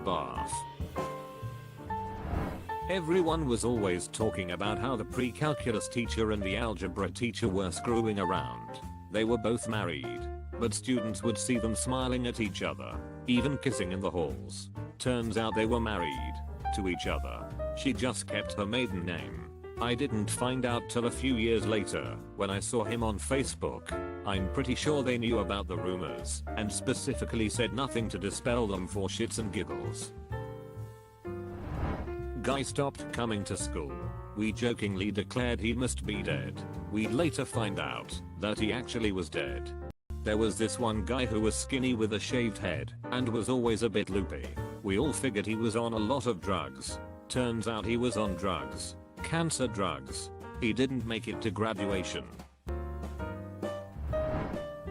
Bath. Everyone was always talking about how the pre-calculus teacher and the algebra teacher were screwing around. They were both married, but students would see them smiling at each other, even kissing in the halls. Turns out they were married to each other. She just kept her maiden name. I didn't find out till a few years later when I saw him on Facebook. I'm pretty sure they knew about the rumors and specifically said nothing to dispel them for shits and giggles. Guy stopped coming to school. We jokingly declared he must be dead. We'd later find out that he actually was dead. There was this one guy who was skinny with a shaved head and was always a bit loopy. We all figured he was on a lot of drugs. Turns out he was on drugs. Cancer drugs. He didn't make it to graduation.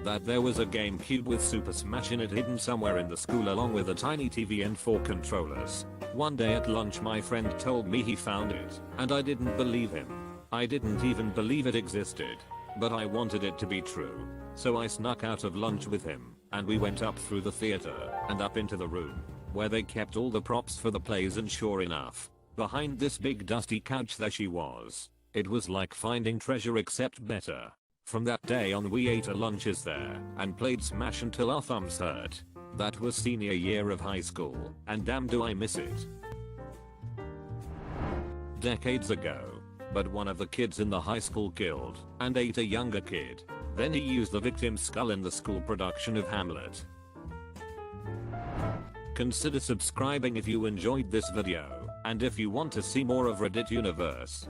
that there was a GameCube with Super Smash in it hidden somewhere in the school along with a tiny TV and 4 controllers. One day at lunch my friend told me he found it, and I didn't believe him. I didn't even believe it existed, but I wanted it to be true. So I snuck out of lunch with him, and we went up through the theater, and up into the room, where they kept all the props for the plays, and sure enough, behind this big dusty couch there she was. It was like finding treasure except better. From that day on we ate our lunches there, and played Smash until our thumbs hurt. That was senior year of high school, and damn do I miss it. Decades ago. But one of the kids in the high school killed and ate a younger kid. Then he used the victim's skull in the school production of Hamlet. Consider subscribing if you enjoyed this video, and if you want to see more of Reddit Universe,